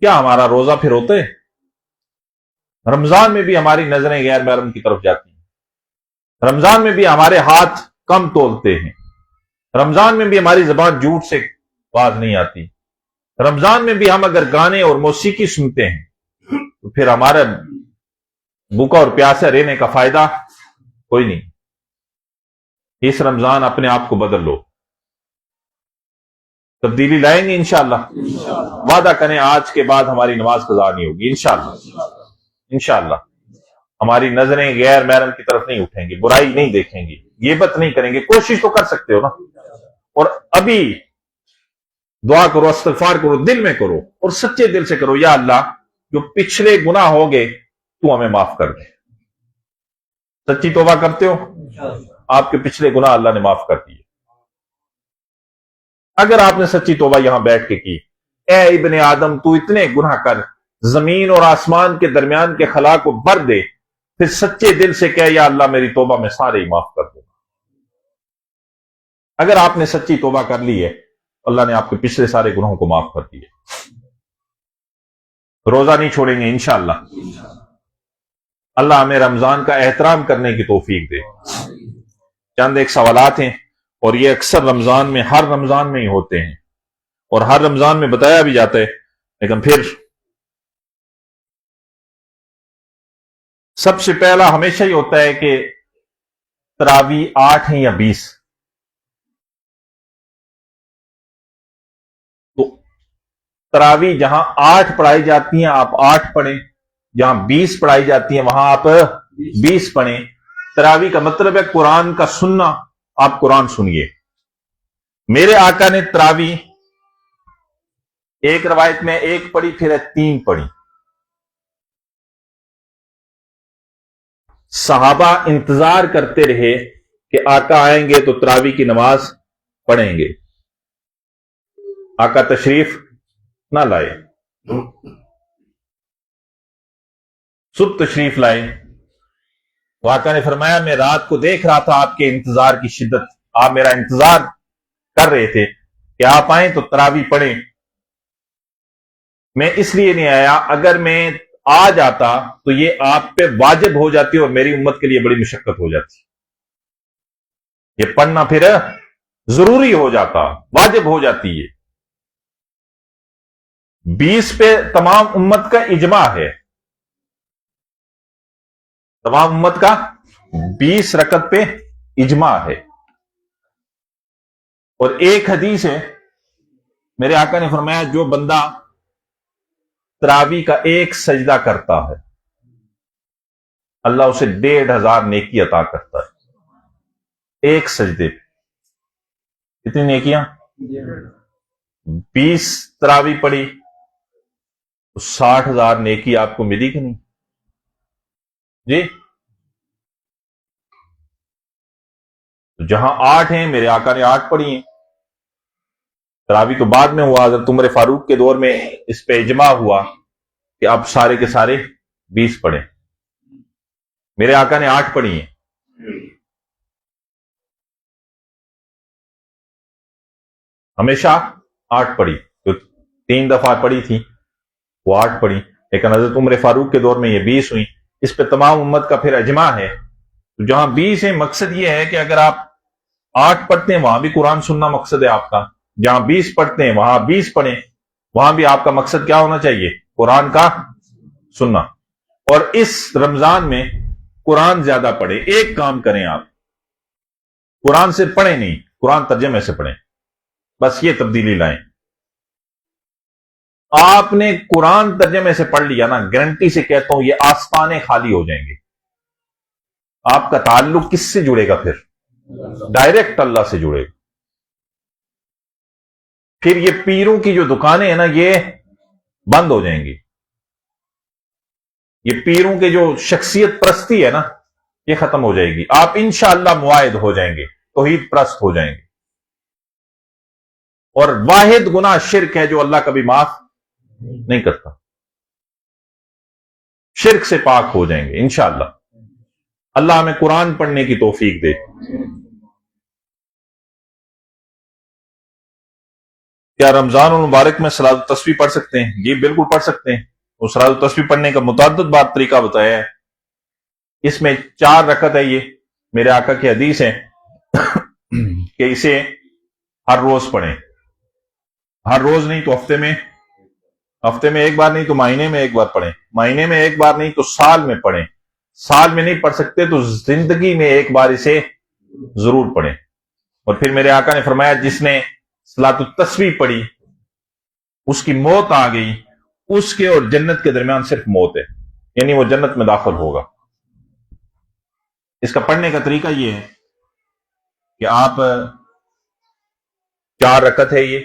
کیا ہمارا روزہ پھر ہوتا ہے؟ رمضان میں بھی ہماری نظریں غیر محرم کی طرف جاتی ہیں، رمضان میں بھی ہمارے ہاتھ کم تولتے ہیں، رمضان میں بھی ہماری زبان جھوٹ سے باز نہیں آتی، رمضان میں بھی ہم اگر گانے اور موسیقی سنتے ہیں تو پھر ہمارا بھوکا اور پیاسا رہنے کا فائدہ کوئی نہیں. اس رمضان اپنے آپ کو بدل لو، تبدیلی لائیں گے انشاءاللہ. وعدہ کریں آج کے بعد ہماری نماز قضا نہیں ہوگی انشاءاللہ. انشاءاللہ ہماری نظریں غیر محرم کی طرف نہیں اٹھیں گی، برائی نہیں دیکھیں گی، غیبت نہیں کریں گے. کوشش تو کر سکتے ہو نا، اور ابھی دعا کرو، استغفار کرو، دل میں کرو اور سچے دل سے کرو، یا اللہ جو پچھلے گناہ ہو گئے تو ہمیں معاف کر دے. سچی توبہ کرتے ہو، آپ کے پچھلے گناہ اللہ نے معاف کر دیے. اگر آپ نے سچی توبہ یہاں بیٹھ کے کی، اے ابن آدم تو اتنے گناہ کر، زمین اور آسمان کے درمیان کے خلا کو بھر دے، پھر سچے دل سے کہے یا اللہ میری توبہ میں سارے ہی معاف کر دوں. اگر آپ نے سچی توبہ کر لی ہے، اللہ نے آپ کے پچھلے سارے گناہوں کو معاف کر دیے. روزہ نہیں چھوڑیں گے انشاءاللہ. اللہ ہمیں رمضان کا احترام کرنے کی توفیق دے. چند ایک سوالات ہیں، اور یہ اکثر رمضان میں، ہر رمضان میں ہی ہوتے ہیں، اور ہر رمضان میں بتایا بھی جاتا ہے، لیکن پھر سب سے پہلا ہمیشہ ہی ہوتا ہے کہ تراویح 8 ہیں یا 20. تو تراویح جہاں 8 پڑھائی جاتی ہیں آپ 8 پڑھیں، جہاں 20 پڑھائی جاتی ہیں وہاں آپ 20 پڑھیں. تراویح کا مطلب ہے قرآن کا سننا. آپ قرآن سنیے. میرے آقا نے تراویح ایک روایت میں 1 پڑھی، پھر 3 پڑھی. صحابہ انتظار کرتے رہے کہ آقا آئیں گے تو تراویح کی نماز پڑھیں گے. آقا تشریف نہ لائے، صبح تشریف لائے. آقا نے فرمایا میں رات کو دیکھ رہا تھا آپ کے انتظار کی شدت، آپ میرا انتظار کر رہے تھے کہ آپ آئیں تو تراویح پڑھیں. میں اس لیے نہیں آیا، اگر میں آ جاتا تو یہ آپ پہ واجب ہو جاتی اور میری امت کے لیے بڑی مشقت ہو جاتی. یہ پڑھنا پھر ضروری ہو جاتا، واجب ہو جاتی ہے۔ 20 پہ تمام امت کا اجماع ہے، تمام امت کا 20 رکعت پہ اجماع ہے۔ اور ایک حدیث ہے، میرے آقا نے فرمایا جو بندہ تراویح کا ایک سجدہ کرتا ہے اللہ اسے 1500 نیکی عطا کرتا ہے، ایک سجدے پہ۔ کتنی نیکیاں؟ 20 تراویح پڑھی تو 60,000 نیکی آپ کو ملی کہ نہیں جی؟ تو جہاں 8 ہیں، میرے آقا نے 8 پڑھی ہیں۔ تراویح تو بعد میں ہوا، حضرت عمر فاروق کے دور میں اس پہ اجماع ہوا کہ اب سارے کے سارے 20 پڑھیں۔ میرے آقا نے 8 پڑھی ہیں۔ ہمیشہ 8 پڑھی، جو 3 دفعہ پڑھی تھی وہ 8 پڑھی، لیکن حضرت عمر فاروق کے دور میں یہ 20 ہوئی۔ اس پہ تمام امت کا پھر اجماع ہے۔ تو جہاں 20 ہے، مقصد یہ ہے کہ اگر آپ 8 پڑھتے ہیں وہاں بھی قرآن سننا مقصد ہے آپ کا، جہاں 20 پڑھتے ہیں وہاں 20 پڑھیں، وہاں بھی آپ کا مقصد کیا ہونا چاہیے؟ قرآن کا سننا۔ اور اس رمضان میں قرآن زیادہ پڑھیں۔ ایک کام کریں، آپ قرآن سے پڑھیں نہیں، قرآن ترجمے سے پڑھیں، بس یہ تبدیلی لائیں۔ آپ نے قرآن ترجمے سے پڑھ لیا نا، گارنٹی سے کہتا ہوں یہ آستانے خالی ہو جائیں گے۔ آپ کا تعلق کس سے جڑے گا؟ پھر ڈائریکٹ اللہ سے جڑے گا۔ پھر یہ پیروں کی جو دکانیں ہیں نا، یہ بند ہو جائیں گی۔ یہ پیروں کے جو شخصیت پرستی ہے نا، یہ ختم ہو جائے گی۔ آپ انشاءاللہ معاہد ہو جائیں گے، توحید پرست ہو جائیں گے۔ اور واحد گناہ شرک ہے جو اللہ کبھی معاف نہیں کرتا۔ شرک سے پاک ہو جائیں گے انشاءاللہ۔ اللہ ہمیں قرآن پڑھنے کی توفیق دے۔ کیا رمضان المبارک میں صلاۃ التسبیح پڑھ سکتے ہیں؟ جی بالکل پڑھ سکتے ہیں۔ اور صلاۃ التسبیح پڑھنے کا متعدد بار طریقہ بتایا ہے۔ اس میں 4 رکعت ہے، یہ میرے آقا کی حدیث ہے کہ اسے ہر روز پڑھیں، ہر روز نہیں تو ہفتے میں ایک بار نہیں تو مہینے میں ایک بار پڑھیں، مہینے میں ایک بار نہیں تو سال میں پڑھیں، سال میں نہیں پڑھ سکتے تو زندگی میں ایک بار اسے ضرور پڑھیں۔ اور پھر میرے آقا نے فرمایا جس نے صلاۃ التسبیح پڑھی اس کی موت آ گئی، اس کے اور جنت کے درمیان صرف موت ہے، یعنی وہ جنت میں داخل ہوگا۔ اس کا پڑھنے کا طریقہ یہ ہے کہ آپ 4 رکعت ہے یہ،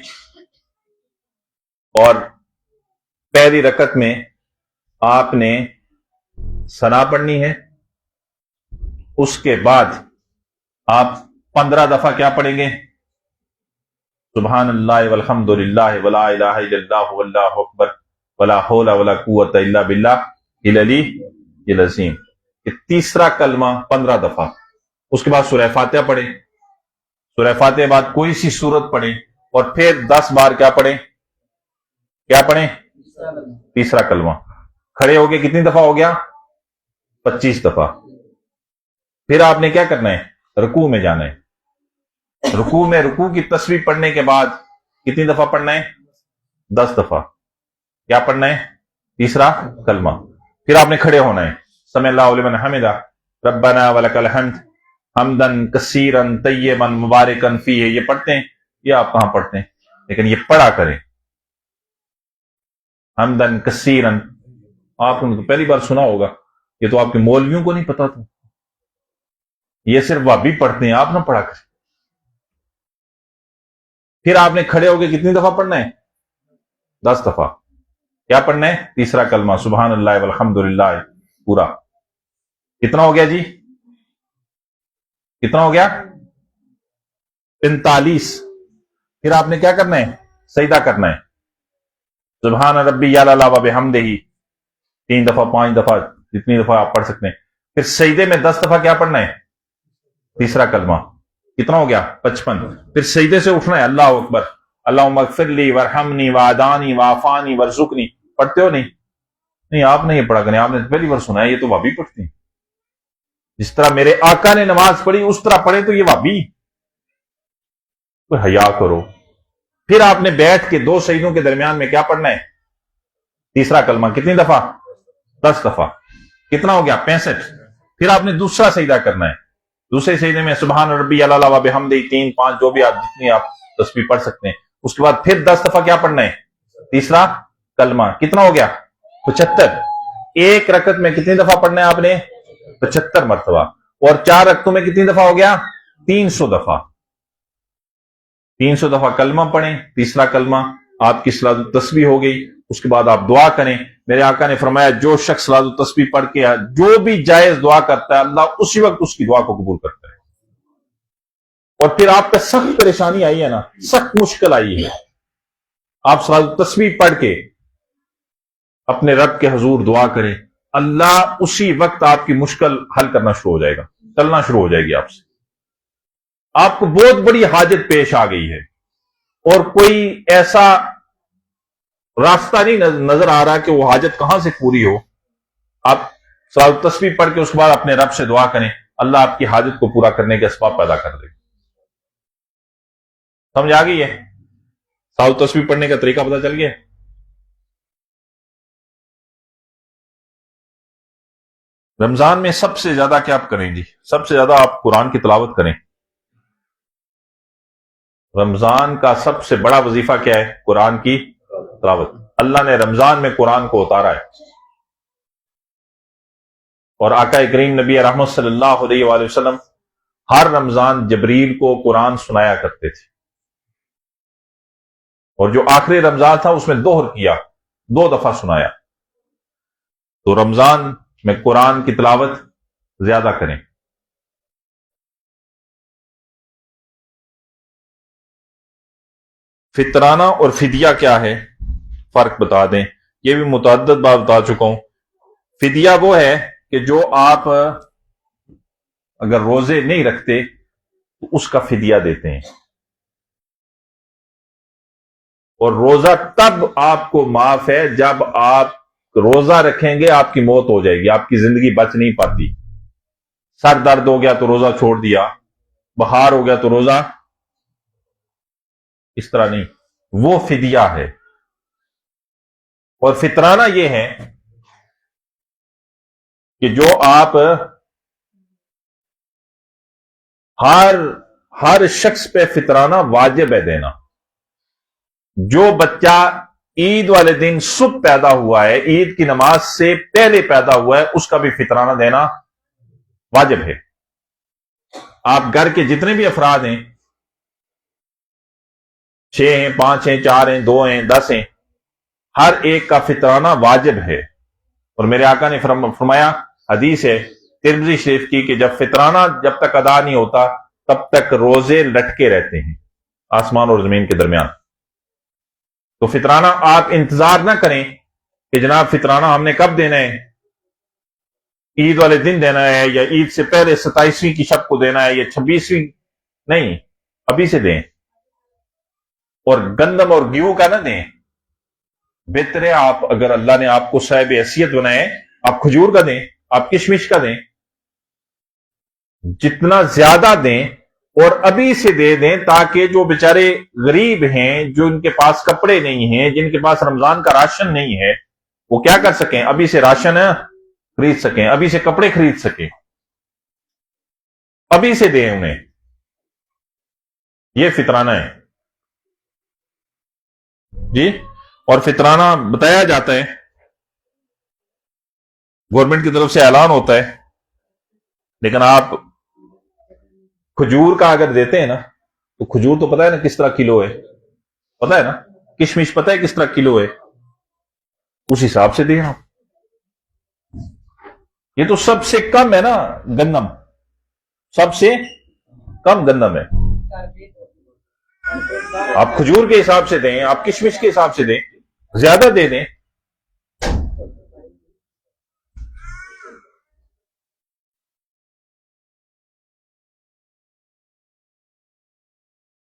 اور پہلی رکعت میں آپ نے ثنا پڑھنی ہے، اس کے بعد آپ 15 دفعہ کیا پڑھیں گے؟ سبحان اللہ والحمد للہ ولا الہ الا اللہ واللہ اکبر ولا حول ولا قوت الا باللہ العلی العظیم۔ یہ تیسرا کلمہ 15 دفعہ۔ اس کے بعد سورہ فاتحہ پڑھیں، سورہ فاتحہ بعد کوئی سی سورت پڑھیں، اور پھر 10 بار کیا پڑھیں؟ کیا پڑھیں؟ تیسرا کلمہ۔ کھڑے ہو گئے کتنی دفعہ ہو گیا؟ 25 دفعہ۔ پھر آپ نے کیا کرنا ہے؟ رکوع میں جانا ہے۔ رکوع کی تسبیح پڑھنے کے بعد کتنی دفعہ پڑھنا ہے؟ 10 دفعہ۔ کیا پڑھنا ہے؟ تیسرا کلمہ۔ پھر آپ نے کھڑے ہونا ہے، سمع اللہ لمن حمدہ ربنا ولک الحمد حمدا کثیرا طیبا مبارکا فیہ۔ یہ پڑھتے ہیں؟ یہ آپ کہاں پڑھتے ہیں؟ لیکن یہ پڑھا کریں، حمدا کثیرا۔ آپ نے تو پہلی بار سنا ہوگا، یہ تو آپ کے مولویوں کو نہیں پتا تھا، یہ صرف وہابی پڑھتے ہیں، آپ نہ پڑھا کریں۔ پھر آپ نے کھڑے ہو کے کتنی دفعہ پڑھنا ہے؟ 10 دفعہ۔ کیا پڑھنا ہے؟ تیسرا کلمہ سبحان اللہ والحمد للہ پورا۔ کتنا ہو گیا جی؟ کتنا ہو گیا؟ 45۔ پھر آپ نے کیا کرنا ہے؟ سجدہ کرنا ہے، سبحان ربی الاعلی و بحمدہ 3 دفعہ 5 دفعہ جتنی دفعہ آپ پڑھ سکتے ہیں۔ پھر سجدے میں 10 دفعہ کیا پڑھنا ہے؟ تیسرا کلمہ۔ کتنا ہو گیا؟ 55۔ پھر سجدے سے اٹھنا ہے، اللہ اکبر اللہم اغفر لی وارحمنی وعدانی وعافانی وارزقنی۔ پڑھتے ہو نہیں آپ نے یہ پڑھا کریں، آپ نے پہلی بار سنا ہے، یہ تو وہابی پڑھتے ہیں۔ جس طرح میرے آقا نے نماز پڑھی اس طرح پڑھیں تو یہ وہابی کوئی حیا کرو. پھر آپ نے بیٹھ کے 2 سجدوں کے درمیان میں کیا پڑھنا ہے؟ تیسرا کلمہ. کتنی دفعہ؟ 10 دفعہ. کتنا ہو گیا؟ 65. پھر آپ نے دوسرا سجدہ کرنا ہے. دوسرے سجدے میں سبحان ربی الاعلی و بحمدہ 3 5 جو بھی آپ جتنی آپ تسبیح پڑھ سکتے ہیں. اس کے بعد پھر 10 دفعہ کیا پڑھنا ہے؟ تیسرا کلمہ. کتنا ہو گیا؟ 75. ایک رکعت میں کتنی دفعہ پڑھنا ہے آپ نے؟ 75 مرتبہ. اور 4 رکعتوں میں کتنی دفعہ ہو گیا؟ 300 دفعہ. 300 دفعہ کلمہ پڑھیں. تیسرا کلمہ آپ کی صلاۃ التسبیح ہو گئی. اس کے بعد آپ دعا کریں. میرے آقا نے فرمایا جو شخص صلاۃ التسبیح پڑھ کے جو بھی جائز دعا کرتا ہے اللہ اسی وقت اس کی دعا کو قبول کرتا ہے. اور پھر آپ پہ سخت پریشانی آئی ہے نا، سخت مشکل آئی ہے، آپ صلاۃ التسبیح پڑھ کے اپنے رب کے حضور دعا کریں، اللہ اسی وقت آپ کی مشکل حل کرنا شروع ہو جائے گا، چلنا شروع ہو جائے گی آپ سے. آپ کو بہت بڑی حاجت پیش آ گئی ہے اور کوئی ایسا راستہ نہیں نظر آ رہا کہ وہ حاجت کہاں سے پوری ہو. آپ صلاۃ التسبیح پڑھ کے اس کے بعد اپنے رب سے دعا کریں، اللہ آپ کی حاجت کو پورا کرنے کے اسباب پیدا کر دے گا. سمجھ آ گئی ہے؟ صلاۃ التسبیح پڑھنے کا طریقہ پتہ چل گیا؟ رمضان میں سب سے زیادہ کیا آپ کریں جی؟ سب سے زیادہ آپ قرآن کی تلاوت کریں. رمضان کا سب سے بڑا وظیفہ کیا ہے؟ قرآن کی تلاوت. اللہ نے رمضان میں قرآن کو اتارا ہے. اور آقا کریم نبی رحمت صلی اللہ علیہ وآلہ وسلم ہر رمضان جبریل کو قرآن سنایا کرتے تھے. اور جو آخری رمضان تھا اس میں دوہر کیا، 2 دفعہ سنایا. تو رمضان میں قرآن کی تلاوت زیادہ کریں. فطرانہ اور فدیہ کیا ہے؟ فرق بتا دیں. یہ بھی متعدد بار بتا چکا ہوں. فدیہ وہ ہے کہ جو آپ اگر روزے نہیں رکھتے تو اس کا فدیہ دیتے ہیں. اور روزہ تب آپ کو معاف ہے جب آپ روزہ رکھیں گے آپ کی موت ہو جائے گی، آپ کی زندگی بچ نہیں پاتی. سر درد ہو گیا تو روزہ چھوڑ دیا، بخار ہو گیا تو روزہ، اس طرح نہیں، وہ فدیہ ہے. اور فطرانہ یہ ہے کہ جو آپ ہر شخص پہ فطرانہ واجب ہے دینا. جو بچہ عید والے دن صبح پیدا ہوا ہے، عید کی نماز سے پہلے پیدا ہوا ہے، اس کا بھی فطرانہ دینا واجب ہے. آپ گھر کے جتنے بھی افراد ہیں، 6 ہیں، 5 ہیں، 4 ہیں، 2 ہیں، 10 ہیں، ہر ایک کا فطرانہ واجب ہے. اور میرے آقا نے فرمایا، حدیث ہے ترمذی شریف کی، کہ جب فطرانہ جب تک ادا نہیں ہوتا تب تک روزے لٹکے رہتے ہیں آسمان اور زمین کے درمیان. تو فطرانہ آپ انتظار نہ کریں کہ جناب فطرانہ ہم نے کب دینا ہے، عید والے دن دینا ہے یا عید سے پہلے 27ویں کی شب کو دینا ہے یا 26ویں، نہیں، ابھی سے دیں. اور گندم اور گیہوں کا نہ دیں. بہتر ہے آپ اگر اللہ نے آپ کو صاحب حیثیت بنائے آپ کھجور کا دیں، آپ کشمش کا دیں. جتنا زیادہ دیں اور ابھی سے دے دیں تاکہ جو بیچارے غریب ہیں، جو ان کے پاس کپڑے نہیں ہیں، جن کے پاس رمضان کا راشن نہیں ہے، وہ کیا کر سکیں، ابھی سے راشن خرید سکیں، ابھی سے کپڑے خرید سکیں، ابھی سے دیں انہیں. یہ فطرانہ ہے جی. اور فطرانہ بتایا جاتا ہے، گورنمنٹ کی طرف سے اعلان ہوتا ہے، لیکن آپ کھجور کا اگر دیتے ہیں نا تو کھجور تو پتہ ہے نا کس طرح کلو ہے، پتہ ہے نا، کشمش پتہ ہے کس طرح کلو ہے، اس حساب سے دیں آپ. یہ تو سب سے کم ہے نا گندم، سب سے کم گندم ہے. آپ کھجور کے حساب سے دیں، آپ کشمش کے حساب سے دیں، زیادہ دے دیں.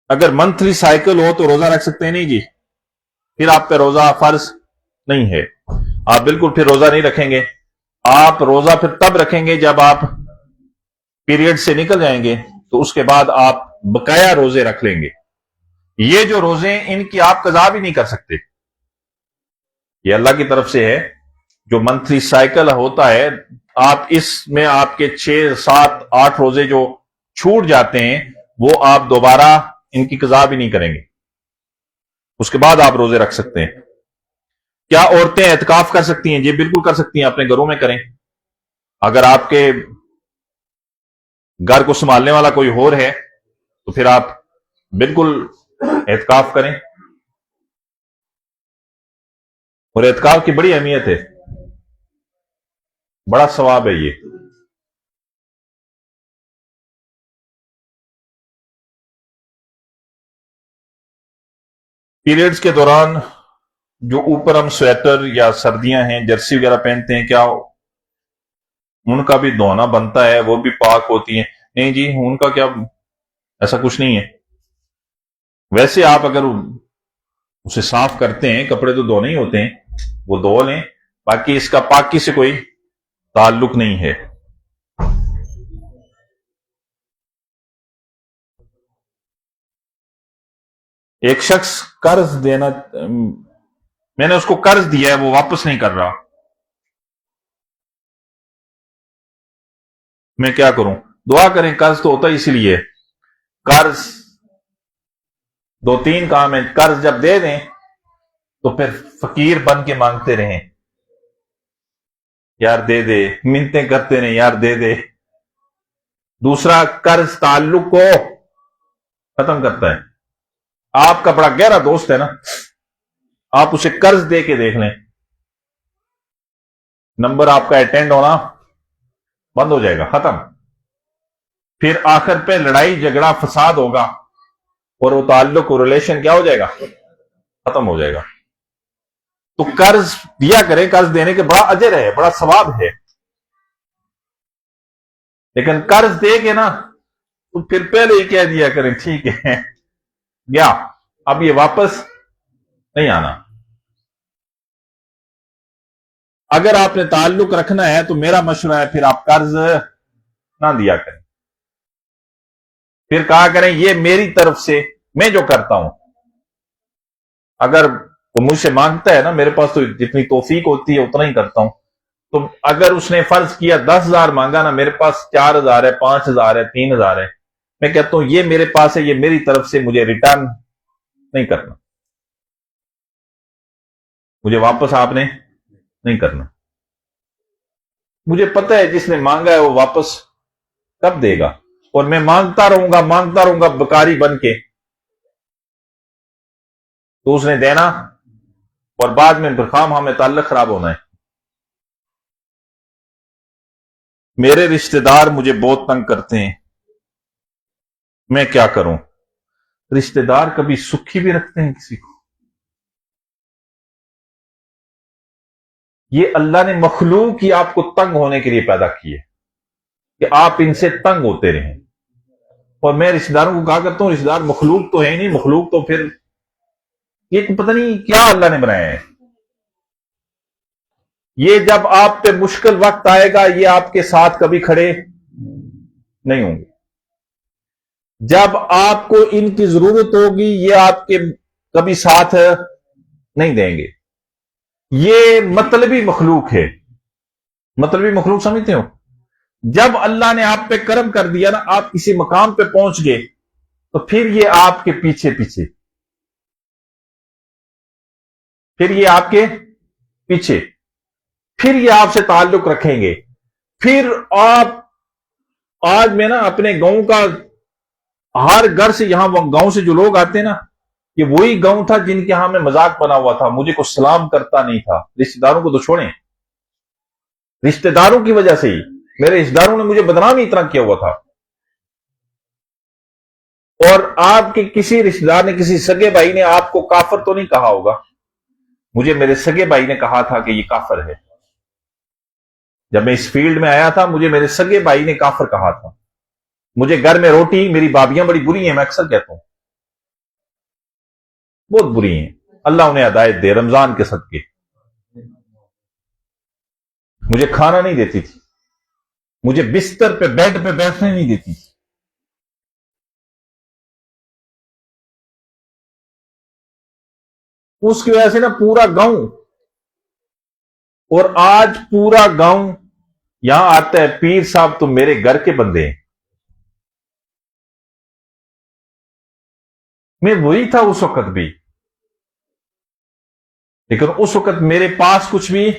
اگر منتھلی سائیکل ہو تو روزہ رکھ سکتے ہیں؟ نہیں جی، پھر آپ پہ روزہ فرض نہیں ہے. آپ بالکل پھر روزہ نہیں رکھیں گے. آپ روزہ پھر تب رکھیں گے جب آپ پیریڈ سے نکل جائیں گے، تو اس کے بعد آپ بقایا روزے رکھ لیں گے. یہ جو روزے ان کی آپ قضا بھی نہیں کر سکتے. یہ اللہ کی طرف سے ہے. جو منتھلی سائیکل ہوتا ہے، آپ اس میں آپ کے 6 7 8 روزے جو چھوٹ جاتے ہیں وہ آپ دوبارہ ان کی قضا بھی نہیں کریں گے. اس کے بعد آپ روزے رکھ سکتے ہیں. کیا عورتیں اعتکاف کر سکتی ہیں؟ جی بالکل کر سکتی ہیں، اپنے گھروں میں کریں. اگر آپ کے گھر کو سنبھالنے والا کوئی اور ہے تو پھر آپ بالکل اعتکاف کریں. اور اعتکاف کی بڑی اہمیت ہے، بڑا ثواب ہے یہ. پیریڈز کے دوران جو اوپر ہم سویٹر یا سردیاں ہیں جرسی وغیرہ پہنتے ہیں، کیا ان کا بھی دھونا بنتا ہے؟ وہ بھی پاک ہوتی ہیں؟ نہیں جی، ان کا کیا، ایسا کچھ نہیں ہے. ویسے آپ اگر اسے صاف کرتے ہیں، کپڑے تو دھونے ہی ہوتے ہیں، وہ دھو لیں، باقی اس کا پاکی سے کوئی تعلق نہیں ہے. ایک شخص قرض دینا، میں نے اس کو قرض دیا ہے، وہ واپس نہیں کر رہا، میں کیا کروں؟ دعا کریں. قرض تو ہوتا ہی اسی لیے. قرض 2 3 کام ہیں. قرض جب دے دیں تو پھر فقیر بن کے مانگتے رہیں، یار دے دے، منتیں کرتے رہیں، یار دے دے. دوسرا، قرض تعلق کو ختم کرتا ہے. آپ کا بڑا گہرا دوست ہے نا، آپ اسے قرض دے کے دیکھ لیں، نمبر آپ کا اٹینڈ ہونا بند ہو جائے گا، ختم. پھر آخر پہ لڑائی جھگڑا فساد ہوگا اور وہ تعلق اور ریلیشن کیا ہو جائے گا؟ ختم ہو جائے گا. تو قرض دیا کریں، قرض دینے کے بڑا اجر ہے، بڑا ثواب ہے. لیکن قرض دے کے نا تو پھر پہلے ہی کہہ دیا کریں ٹھیک ہے گیا، اب یہ واپس نہیں آنا. اگر آپ نے تعلق رکھنا ہے تو میرا مشورہ ہے پھر آپ قرض نہ دیا کریں. پھر کہا کریں یہ میری طرف سے میں جو کرتا ہوں. اگر وہ مجھ سے مانگتا ہے نا، میرے پاس تو جتنی توفیق ہوتی ہے اتنا ہی کرتا ہوں. تو اگر اس نے فرض کیا 10,000 مانگا نا، میرے پاس 4,000 ہے، 5,000 ہے، 3,000 ہے، میں کہتا ہوں یہ میرے پاس ہے، یہ میری طرف سے، مجھے ریٹرن نہیں کرنا، مجھے واپس آپ نے نہیں کرنا. مجھے پتہ ہے جس نے مانگا ہے وہ واپس کب دے گا، اور میں مانگتا رہوں گا بکاری بن کے، تو اس نے دینا اور بعد میں پھر خواہ ہمیں تعلق خراب ہونا ہے. میرے رشتہ دار مجھے بہت تنگ کرتے ہیں، میں کیا کروں؟ رشتہ دار کبھی سکھی بھی رکھتے ہیں کسی کو؟ یہ اللہ نے مخلوق ہی آپ کو تنگ ہونے کے لیے پیدا کی ہے کہ آپ ان سے تنگ ہوتے رہیں. اور میں رشتہ داروں کو کہا کرتا ہوں رشتہ دار مخلوق تو ہے ہی نہیں، مخلوق تو پھر یہ پتہ نہیں کیا اللہ نے بنایا ہے. یہ جب آپ پہ مشکل وقت آئے گا یہ آپ کے ساتھ کبھی کھڑے نہیں ہوں گے. جب آپ کو ان کی ضرورت ہوگی یہ آپ کے کبھی ساتھ نہیں دیں گے. یہ مطلبی مخلوق ہے. مطلبی مخلوق سمجھتے ہو؟ جب اللہ نے آپ پہ کرم کر دیا نا، آپ کسی مقام پہ پہنچ گئے، تو پھر یہ آپ کے پیچھے پھر یہ آپ کے پیچھے، پھر یہ آپ سے تعلق رکھیں گے. پھر آپ، آج میں نا اپنے گاؤں کا، ہر گھر سے، یہاں گاؤں سے جو لوگ آتے ہیں نا، یہ وہی گاؤں تھا جن کے ہاں میں مذاق بنا ہوا تھا، مجھے کوئی سلام کرتا نہیں تھا. رشتہ داروں کو تو چھوڑیں، رشتہ داروں کی وجہ سے ہی میرے رشتہ داروں نے مجھے بدنام ہی اتنا کیا ہوا تھا. اور آپ کے کسی رشتہ دار نے، کسی سگے بھائی نے آپ کو کافر تو نہیں کہا ہوگا. مجھے میرے سگے بھائی نے کہا تھا کہ یہ کافر ہے. جب میں اس فیلڈ میں آیا تھا مجھے میرے سگے بھائی نے کافر کہا تھا. مجھے گھر میں روٹی، میری بابیاں بڑی بری ہیں، میں اکثر کہتا ہوں بہت بری ہیں، اللہ انہیں ہدایت دے رمضان کے صدقے. مجھے کھانا نہیں دیتی تھی، مجھے بستر پہ، بیڈ پہ بیٹھنے نہیں دیتی تھی. اس کی وجہ سے نا پورا گاؤں، اور آج پورا گاؤں یہاں آتا ہے، پیر صاحب تو میرے گھر کے بندے ہیں. میں وہی تھا اس وقت بھی، لیکن اس وقت میرے پاس کچھ بھی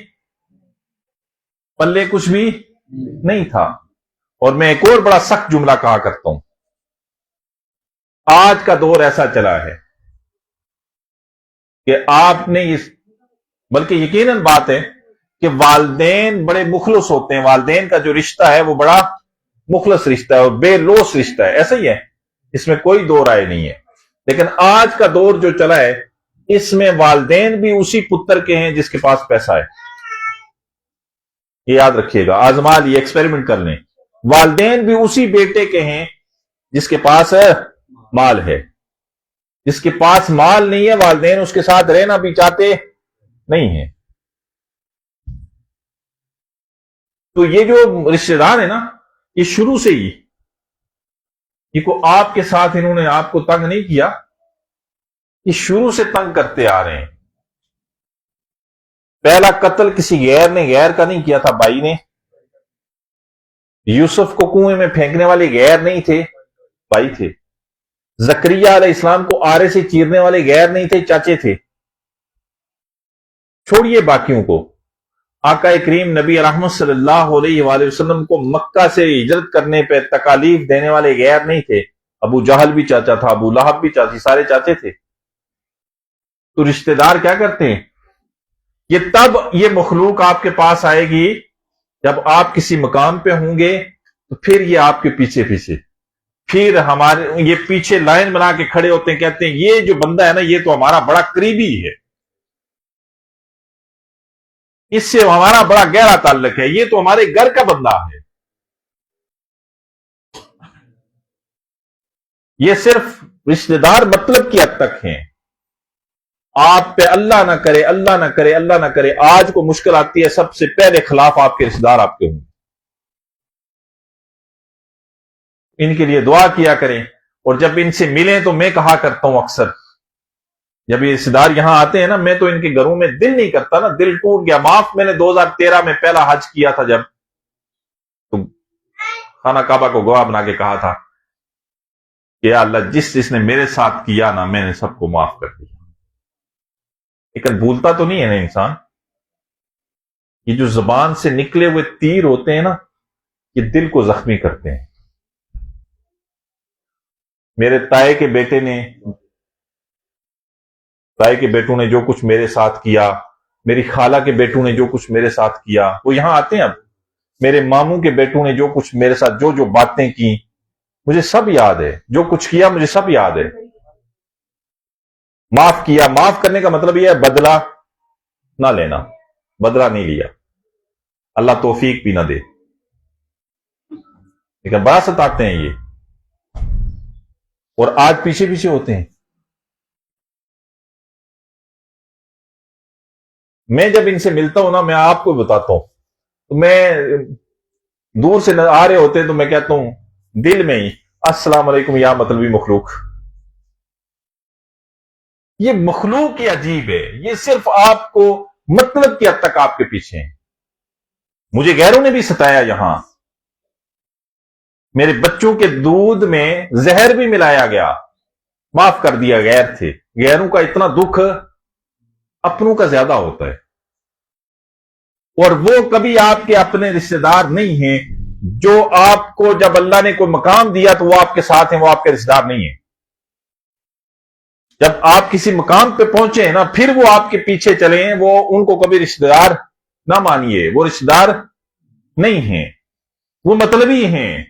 پلے کچھ بھی نہیں تھا. اور میں ایک اور بڑا سخت جملہ کہا کرتا ہوں، آج کا دور ایسا چلا ہے کہ آپ نے بلکہ یقیناً بات ہے کہ والدین بڑے مخلص ہوتے ہیں، والدین کا جو رشتہ ہے وہ بڑا مخلص رشتہ ہے اور بے لوث رشتہ ہے، ایسا ہی ہے، اس میں کوئی دو رائے نہیں ہے. لیکن آج کا دور جو چلا ہے اس میں والدین بھی اسی پتر کے ہیں جس کے پاس پیسہ ہے. یہ یاد رکھیے گا، آزما لیے، ایکسپیریمنٹ کر لیں. والدین بھی اسی بیٹے کے ہیں جس کے پاس مال ہے. جس کے پاس مال نہیں ہے والدین اس کے ساتھ رہنا بھی چاہتے نہیں ہیں. تو یہ جو رشتہ دار ہے نا، یہ شروع سے ہی یہ کو آپ کے ساتھ انہوں نے آپ کو تنگ نہیں کیا، یہ شروع سے تنگ کرتے آ رہے ہیں. پہلا قتل کسی غیر نے، غیر کا نہیں کیا تھا، بھائی نے. یوسف کو کنویں میں پھینکنے والے غیر نہیں تھے، بھائی تھے. زکریا علیہ السلام کو آرے سے چیرنے والے غیر نہیں تھے، چاچے تھے. چھوڑیے باقیوں کو، آقا کریم نبی رحمت صلی اللہ علیہ وآلہ وسلم کو مکہ سے ہجرت کرنے پہ تکالیف دینے والے غیر نہیں تھے. ابو جہل بھی چاچا تھا، ابو لہب بھی چاچی، سارے چاچے تھے. تو رشتہ دار کیا کرتے ہیں؟ یہ تب یہ مخلوق آپ کے پاس آئے گی جب آپ کسی مقام پہ ہوں گے، تو پھر یہ آپ کے پیچھے پیچھے، پھر ہمارے یہ پیچھے لائن بنا کے کھڑے ہوتے ہیں، کہتے ہیں یہ جو بندہ ہے نا یہ تو ہمارا بڑا قریبی ہے، اس سے ہمارا بڑا گہرا تعلق ہے، یہ تو ہمارے گھر کا بندہ ہے. یہ صرف رشتہ دار مطلب کی حد تک ہیں. آپ پہ اللہ نہ کرے، اللہ نہ کرے، اللہ نہ کرے، آج کو مشکل آتی ہے، سب سے پہلے خلاف آپ کے رشتہ دار آپ کے ہوں. ان کے لیے دعا کیا کریں. اور جب ان سے ملیں تو میں کہا کرتا ہوں اکثر، جب یہ رشتہ دار یہاں آتے ہیں نا، میں تو ان کے گھروں میں دل نہیں کرتا نا، دل ٹوٹ گیا. معاف، میں نے 2013 میں پہلا حج کیا تھا، جب تو خانہ کعبہ کو گواہ بنا کے کہا تھا کہ یا اللہ جس نے میرے ساتھ کیا نا، میں نے سب کو معاف کر دیا. لیکن بھولتا تو نہیں ہے نا انسان. یہ جو زبان سے نکلے ہوئے تیر ہوتے ہیں نا، یہ دل کو زخمی کرتے ہیں. میرے تائے کے بیٹوں نے جو کچھ میرے ساتھ کیا، میری خالہ کے بیٹوں نے جو کچھ میرے ساتھ کیا، وہ یہاں آتے ہیں. اب میرے ماموں کے بیٹوں نے جو کچھ میرے ساتھ جو باتیں کی، مجھے سب یاد ہے. جو کچھ کیا مجھے سب یاد ہے. معاف کیا. معاف کرنے کا مطلب یہ ہے بدلہ نہ لینا. بدلہ نہیں لیا، اللہ توفیق بھی نہ دے. لیکن بڑا ستاتے ہیں یہ، اور آج پیچھے پیچھے ہوتے ہیں. میں جب ان سے ملتا ہوں نا، میں آپ کو بتاتا ہوں، تو میں دور سے آ رہے ہوتے ہیں تو میں کہتا ہوں دل میں ہی، السلام علیکم یا مطلبی مخلوق. یہ مخلوق ہی عجیب ہے، یہ صرف آپ کو مطلب کی حد تک آپ کے پیچھے ہیں. مجھے غیروں نے بھی ستایا. یہاں میرے بچوں کے دودھ میں زہر بھی ملایا گیا، معاف کر دیا. غیر تھے. غیروں کا اتنا دکھ اپنوں کا زیادہ ہوتا ہے، اور وہ کبھی آپ کے اپنے رشتہ دار نہیں ہیں. جو آپ کو جب اللہ نے کوئی مقام دیا تو وہ آپ کے ساتھ ہیں، وہ آپ کے رشتہ دار نہیں ہیں. جب آپ کسی مقام پہ پہنچے ہیں نا، پھر وہ آپ کے پیچھے چلے ہیں، وہ ان کو کبھی رشتہ دار نہ مانیے. وہ رشتہ دار نہیں ہیں، وہ مطلبی ہیں.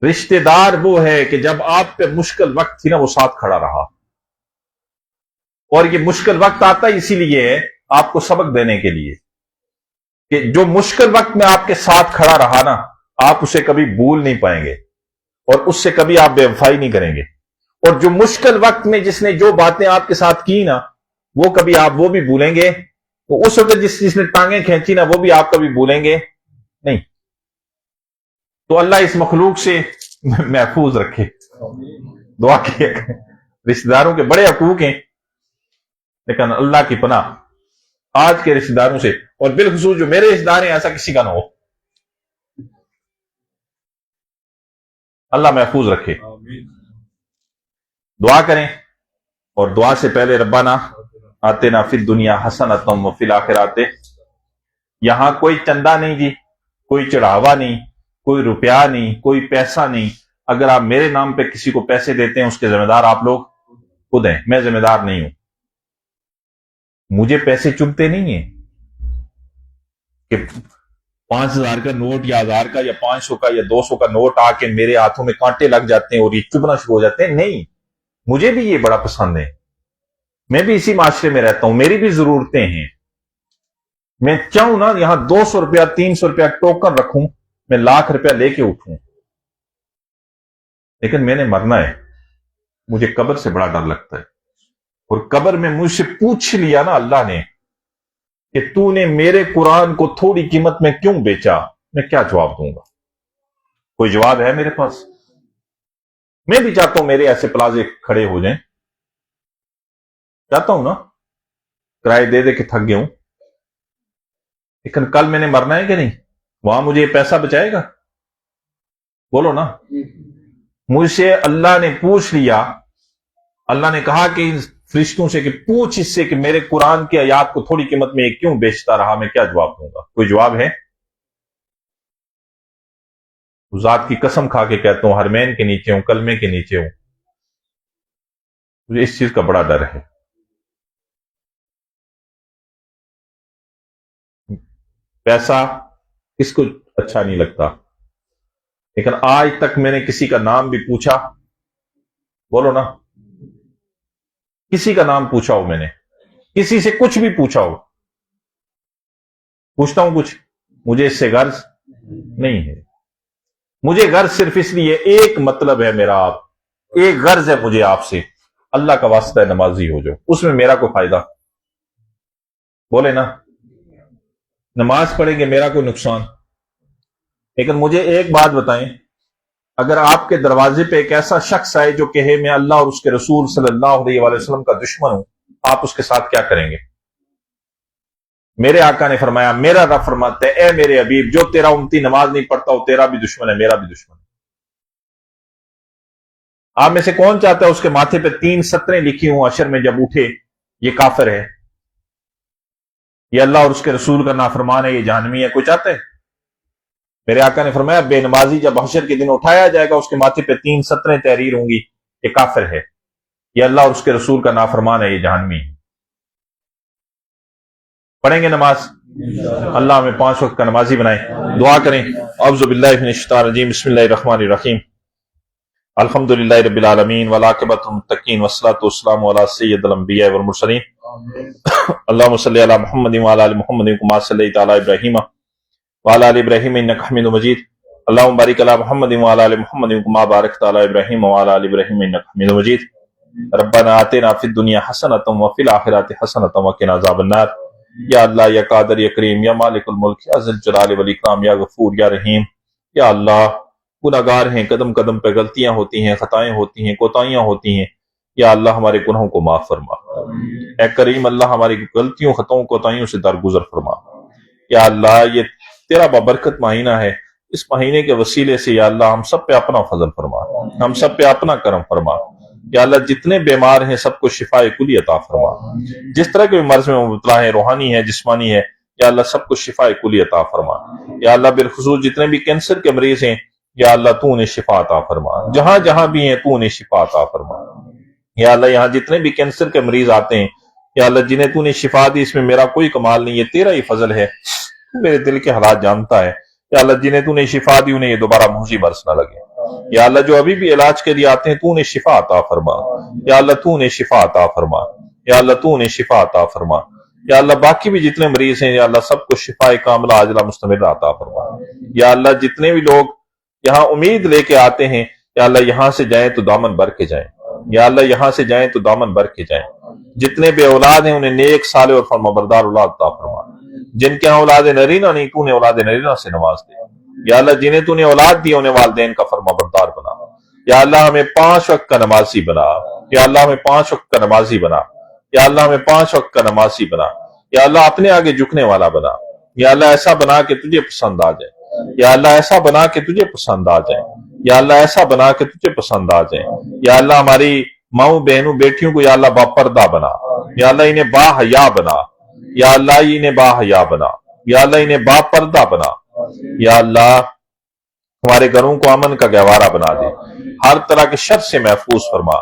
رشتہ دار وہ ہے کہ جب آپ پہ مشکل وقت تھی نا، وہ ساتھ کھڑا رہا. اور یہ مشکل وقت آتا ہے اسی لیے ہے، آپ کو سبق دینے کے لیے، کہ جو مشکل وقت میں آپ کے ساتھ کھڑا رہا نا، آپ اسے کبھی بھول نہیں پائیں گے، اور اس سے کبھی آپ بے وفائی نہیں کریں گے. اور جو مشکل وقت میں جس نے جو باتیں آپ کے ساتھ کی نا، وہ کبھی آپ وہ بھی بھولیں گے. وہ اس وقت جس نے ٹانگیں کھینچی نا، وہ بھی آپ کبھی بھولیں گے نہیں. تو اللہ اس مخلوق سے محفوظ رکھے. دعا کیے. رشتہ داروں کے بڑے حقوق ہیں، لیکن اللہ کی پناہ آج کے رشتہ داروں سے، اور بالخصوص جو میرے رشتہ دار ہیں، ایسا کسی کا نہ ہو۔ اللہ محفوظ رکھے۔ دعا کریں، اور دعا سے پہلے ربنا آتنا فی الدنیا حسنۃ وفی الآخرۃ، یہاں کوئی چندہ نہیں جی، کوئی چڑھاوا نہیں، کوئی روپیہ نہیں، کوئی پیسہ نہیں۔ اگر آپ میرے نام پہ کسی کو پیسے دیتے ہیں، اس کے ذمہ دار آپ لوگ خود ہیں، میں ذمہ دار نہیں ہوں۔ مجھے پیسے چبھتے نہیں ہیں کہ 5,000 کا نوٹ یا 1,000 کا یا 500 کا یا 200 کا نوٹ آ کے میرے ہاتھوں میں کانٹے لگ جاتے ہیں اور یہ چبھنا شروع ہو جاتے ہیں۔ نہیں، مجھے بھی یہ بڑا پسند ہے، میں بھی اسی معاشرے میں رہتا ہوں، میری بھی ضرورتیں ہیں۔ میں چاہوں نا یہاں 200 روپیہ 300 روپیہ ٹوکن رکھوں، میں 1,00,000 روپیہ لے کے اٹھوں، لیکن میں نے مرنا ہے۔ مجھے قبر سے بڑا ڈر لگتا ہے، اور قبر میں مجھ سے پوچھ لیا نا اللہ نے کہ تو نے میرے قرآن کو تھوڑی قیمت میں کیوں بیچا، میں کیا جواب دوں گا؟ کوئی جواب ہے میرے پاس؟ میں بھی چاہتا ہوں میرے ایسے پلازے کھڑے ہو جائیں، چاہتا ہوں نا، کرائے دے دے کے تھک گیا ہوں، لیکن کل میں نے مرنا ہے کہ نہیں؟ وہاں مجھے یہ پیسہ بچائے گا؟ بولو نا۔ مجھ سے اللہ نے پوچھ لیا، اللہ نے کہا کہ ان فرشتوں سے کہ پوچھ اس سے کہ میرے قرآن کی آیات کو تھوڑی قیمت میں یہ کیوں بیچتا رہا، میں کیا جواب دوں گا؟ کوئی جواب ہے؟ ذات کی قسم کھا کے کہتا ہوں، حرمین کے نیچے ہوں، کلمے کے نیچے ہوں، مجھے اس چیز کا بڑا ڈر ہے۔ پیسہ کس کو اچھا نہیں لگتا، لیکن آج تک میں نے کسی کا نام بھی پوچھا؟ بولو نا، کسی کا نام پوچھا ہو، میں نے کسی سے کچھ بھی پوچھا ہو؟ پوچھتا ہوں کچھ؟ مجھے اس سے غرض نہیں ہے۔ مجھے غرض صرف اس لیے ایک مطلب ہے میرا، آپ ایک غرض ہے مجھے آپ سے، اللہ کا واسطہ ہے نمازی ہو جو، اس میں میرا کوئی فائدہ؟ بولے نا، نماز پڑھیں گے میرا کوئی نقصان؟ لیکن مجھے ایک بات بتائیں، اگر آپ کے دروازے پہ ایک ایسا شخص آئے جو کہے میں اللہ اور اس کے رسول صلی اللہ علیہ وآلہ وسلم کا دشمن ہوں، آپ اس کے ساتھ کیا کریں گے؟ میرے آقا نے فرمایا، میرا رب فرماتا ہے، اے میرے حبیب، جو تیرا امتی نماز نہیں پڑھتا وہ تیرا بھی دشمن ہے، میرا بھی دشمن ہے۔ آپ میں سے کون چاہتا ہے اس کے ماتھے پہ 3 سطریں لکھی ہوں حشر میں جب اٹھے، یہ کافر ہے، یہ اللہ اور اس کے رسول کا نافرمان ہے، یہ جہنمی ہے؟ کوئی چاہتا ہے؟ میرے آقا نے فرمایا، بے نمازی جب حشر کے دن اٹھایا جائے گا، اس کے ماتھے پہ 3 سطریں تحریر ہوں گی، یہ کافر ہے، یہ اللہ اور اس کے رسول کا نافرمان ہے، یہ جہنمی ہے۔ پڑھیں گے نماز؟ اللہ ہمیں 5 وقت کا نمازی بنائے۔ دعا کریں، اعوذ باللہ من الشیطان الرجیم، بسم اللہ الرحمن الرحیم، الحمدللہ رب العالمین والعاقبۃ للمتقین والصلاۃ والسلام علی سید الانبیاء والمرسلین، اللہم صلی علی محمد وعلی آل محمد کما صلیت علی ابراہیم وعلی آل ابراہیم انک حمید مجید، اللہم بارک علی محمد وعلی آل محمد کما بارکت علی ابراہیم وعلی آل ابراہیم انک حمید مجید، ربنا آتنا فی الدنیا حسنۃ وفی الآخرۃ حسنۃ وقنا عذاب النار۔ یا اللہ، یا قادر، یا کریم، یا مالک الملک، یا ذی الجلال والاکرام، یا غفور، یا رحیم، یا اللہ، گناہگار ہیں، قدم قدم پہ غلطیاں ہوتی ہیں، خطائیں ہوتی ہیں، کوتاہیاں ہوتی ہیں، یا اللہ ہمارے گناہوں کو معاف فرما۔ اے کریم اللہ، ہماری غلطیوں، خطاؤں، کوتاہیوں سے درگزر فرما۔ یا اللہ، یہ تیرا بابرکت مہینہ ہے، اس مہینے کے وسیلے سے یا اللہ ہم سب پہ اپنا فضل فرما، ہم سب پہ اپنا کرم فرما۔ یا اللہ، جتنے بیمار ہیں سب کو شفاء کلی عطا فرما، جس طرح کے بھی مرض میں مبتلا ہے، روحانی ہے، جسمانی ہے، یا اللہ سب کو شفاء کلی عطا فرما۔ یا اللہ بالخصوص جتنے بھی کینسر کے مریض ہیں، یا اللہ تو انہیں شفا عطا فرما، جہاں جہاں بھی ہیں تو انہیں شفا عطا فرما۔ یا اللہ یہاں جتنے بھی کینسر کے مریض آتے ہیں، یا اللہ جنہیں تو نے شفا دی، اس میں میرا کوئی کمال نہیں ہے، تیرا ہی فضل ہے، تو میرے دل کے حالات جانتا ہے۔ یا اللہ جنہیں تو نے شفا دی انہیں یہ دوبارہ موذی برس نہ لگے۔ یا اللہ جو ابھی بھی علاج کے لیے آتے ہیں تو انہیں شفا عطا فرما، یا اللہ تو انہیں شفا عطا فرما، یا اللہ تو انہیں شفا عطا فرما۔ یا اللہ باقی بھی جتنے مریض ہیں، یا اللہ سب کو شفا کاملہ عاجلہ مستمرہ عطا فرما۔ یا اللہ جتنے بھی لوگ یہاں امید لے کے آتے ہیں، یا اللہ یہاں سے جائیں تو دامن بھر کے جائیں، یا اللہ یہاں سے جائیں تو دامن بھر کے جائیں۔ جتنے بے اولاد ہیں انہیں نیک، صالح اور فرمانبردار اولاد عطا فرما۔ جن کے ہاں اولاد نرینہ نہیں تو انہیں اولاد نرینہ سے نواز دے۔ یا اللہ جنہیں تو نے اولاد دی انہیں والدین کا فرمانبردار بنا۔ یا اللہ ہمیں 5 وقت کا نمازی بنا، یا اللہ ہمیں 5 وقت کا نمازی بنا۔ یا اللہ ہمیں 5 وقت کا نمازی بنا، یا اللہ اپنے آگے جھکنے والا بنا، یا اللہ ایسا بنا کہ تجھے پسند آ جائے، یا اللہ ایسا بنا کہ تجھے پسند آ جائے، یا اللہ ایسا بنا کہ تجھے پسند آ جائے، یا اللہ ہماری ماؤں بہنوں بیٹیوں کو یا اللہ باپردہ بنا، یا اللہ انہیں با حیا بنا، یا اللہ انہیں با حیا بنا، یا اللہ انہیں با پردہ بنا، یا اللہ ہمارے گھروں کو امن کا گہوارہ بنا دے، ہر طرح کے شر سے محفوظ فرما،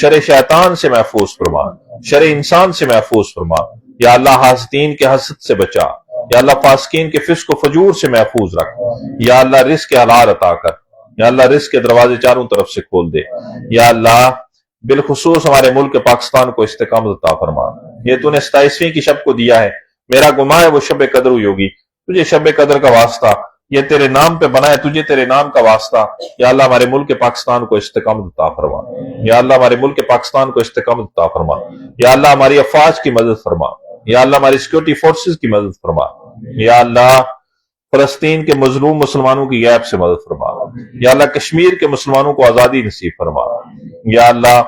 شر شیطان سے محفوظ فرما، شر انسان سے محفوظ فرما، یا اللہ حاسدین کے حسد سے بچا، یا اللہ فاسقین کے فسق و فجور سے محفوظ رکھ، یا اللہ رزق حلال عطا کر، یا اللہ رزق کے دروازے چاروں طرف سے کھول دے، یا اللہ بالخصوص ہمارے ملک پاکستان کو استقامت عطا فرما۔ یہ تو نے 27ویں کی شب کو دیا ہے، میرا گما ہے وہ شب قدر ہوئی ہوگی، تجھے شب قدر کا واسطہ، یہ تیرے نام پہ بنا ہے، تجھے تیرے نام کا واسطہ، یا اللہ ہمارے ملک پاکستان کو استقامت عطا فرما، یا اللہ ہمارے ملک پاکستان کو استقامت عطا فرما، یا اللہ ہماری افواج کی مدد فرما، یا اللہ ہماری سیکورٹی فورسز کی مدد فرما، یا اللہ فلسطین کے مظلوم مسلمانوں کی غیب سے مدد فرما، یا اللہ کشمیر کے مسلمانوں کو آزادی نصیب فرما، یا اللہ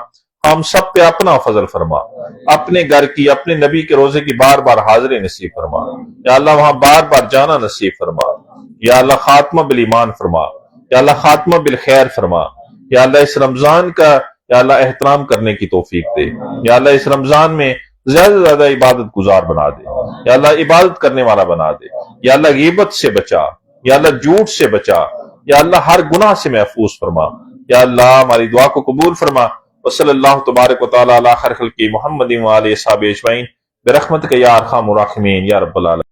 ہم سب پہ اپنا فضل فرما، اپنے گھر کی، اپنے نبی کے روزے کی بار بار حاضری نصیب فرما، یا اللہ وہاں بار بار جانا نصیب فرما، یا اللہ خاتمہ بالایمان فرما، یا اللہ خاتمہ بالخیر فرما، یا اللہ اس رمضان کا یا اللہ احترام کرنے کی توفیق دے، یا اللہ اس رمضان میں زیادہ سے زیادہ عبادت گزار بنا دے، یا اللہ عبادت کرنے والا بنا دے، یا اللہ غیبت سے بچا، یا اللہ جھوٹ سے بچا، یا اللہ ہر گناہ سے محفوظ فرما، یا اللہ ہماری دعا کو قبول فرما۔ وصلی اللہ تبارک و تعالی علی خیر خلقہ محمد و آلہ وصحبہ اجمعین برحمتک یا ارحم الراحمین یا رب العالمین۔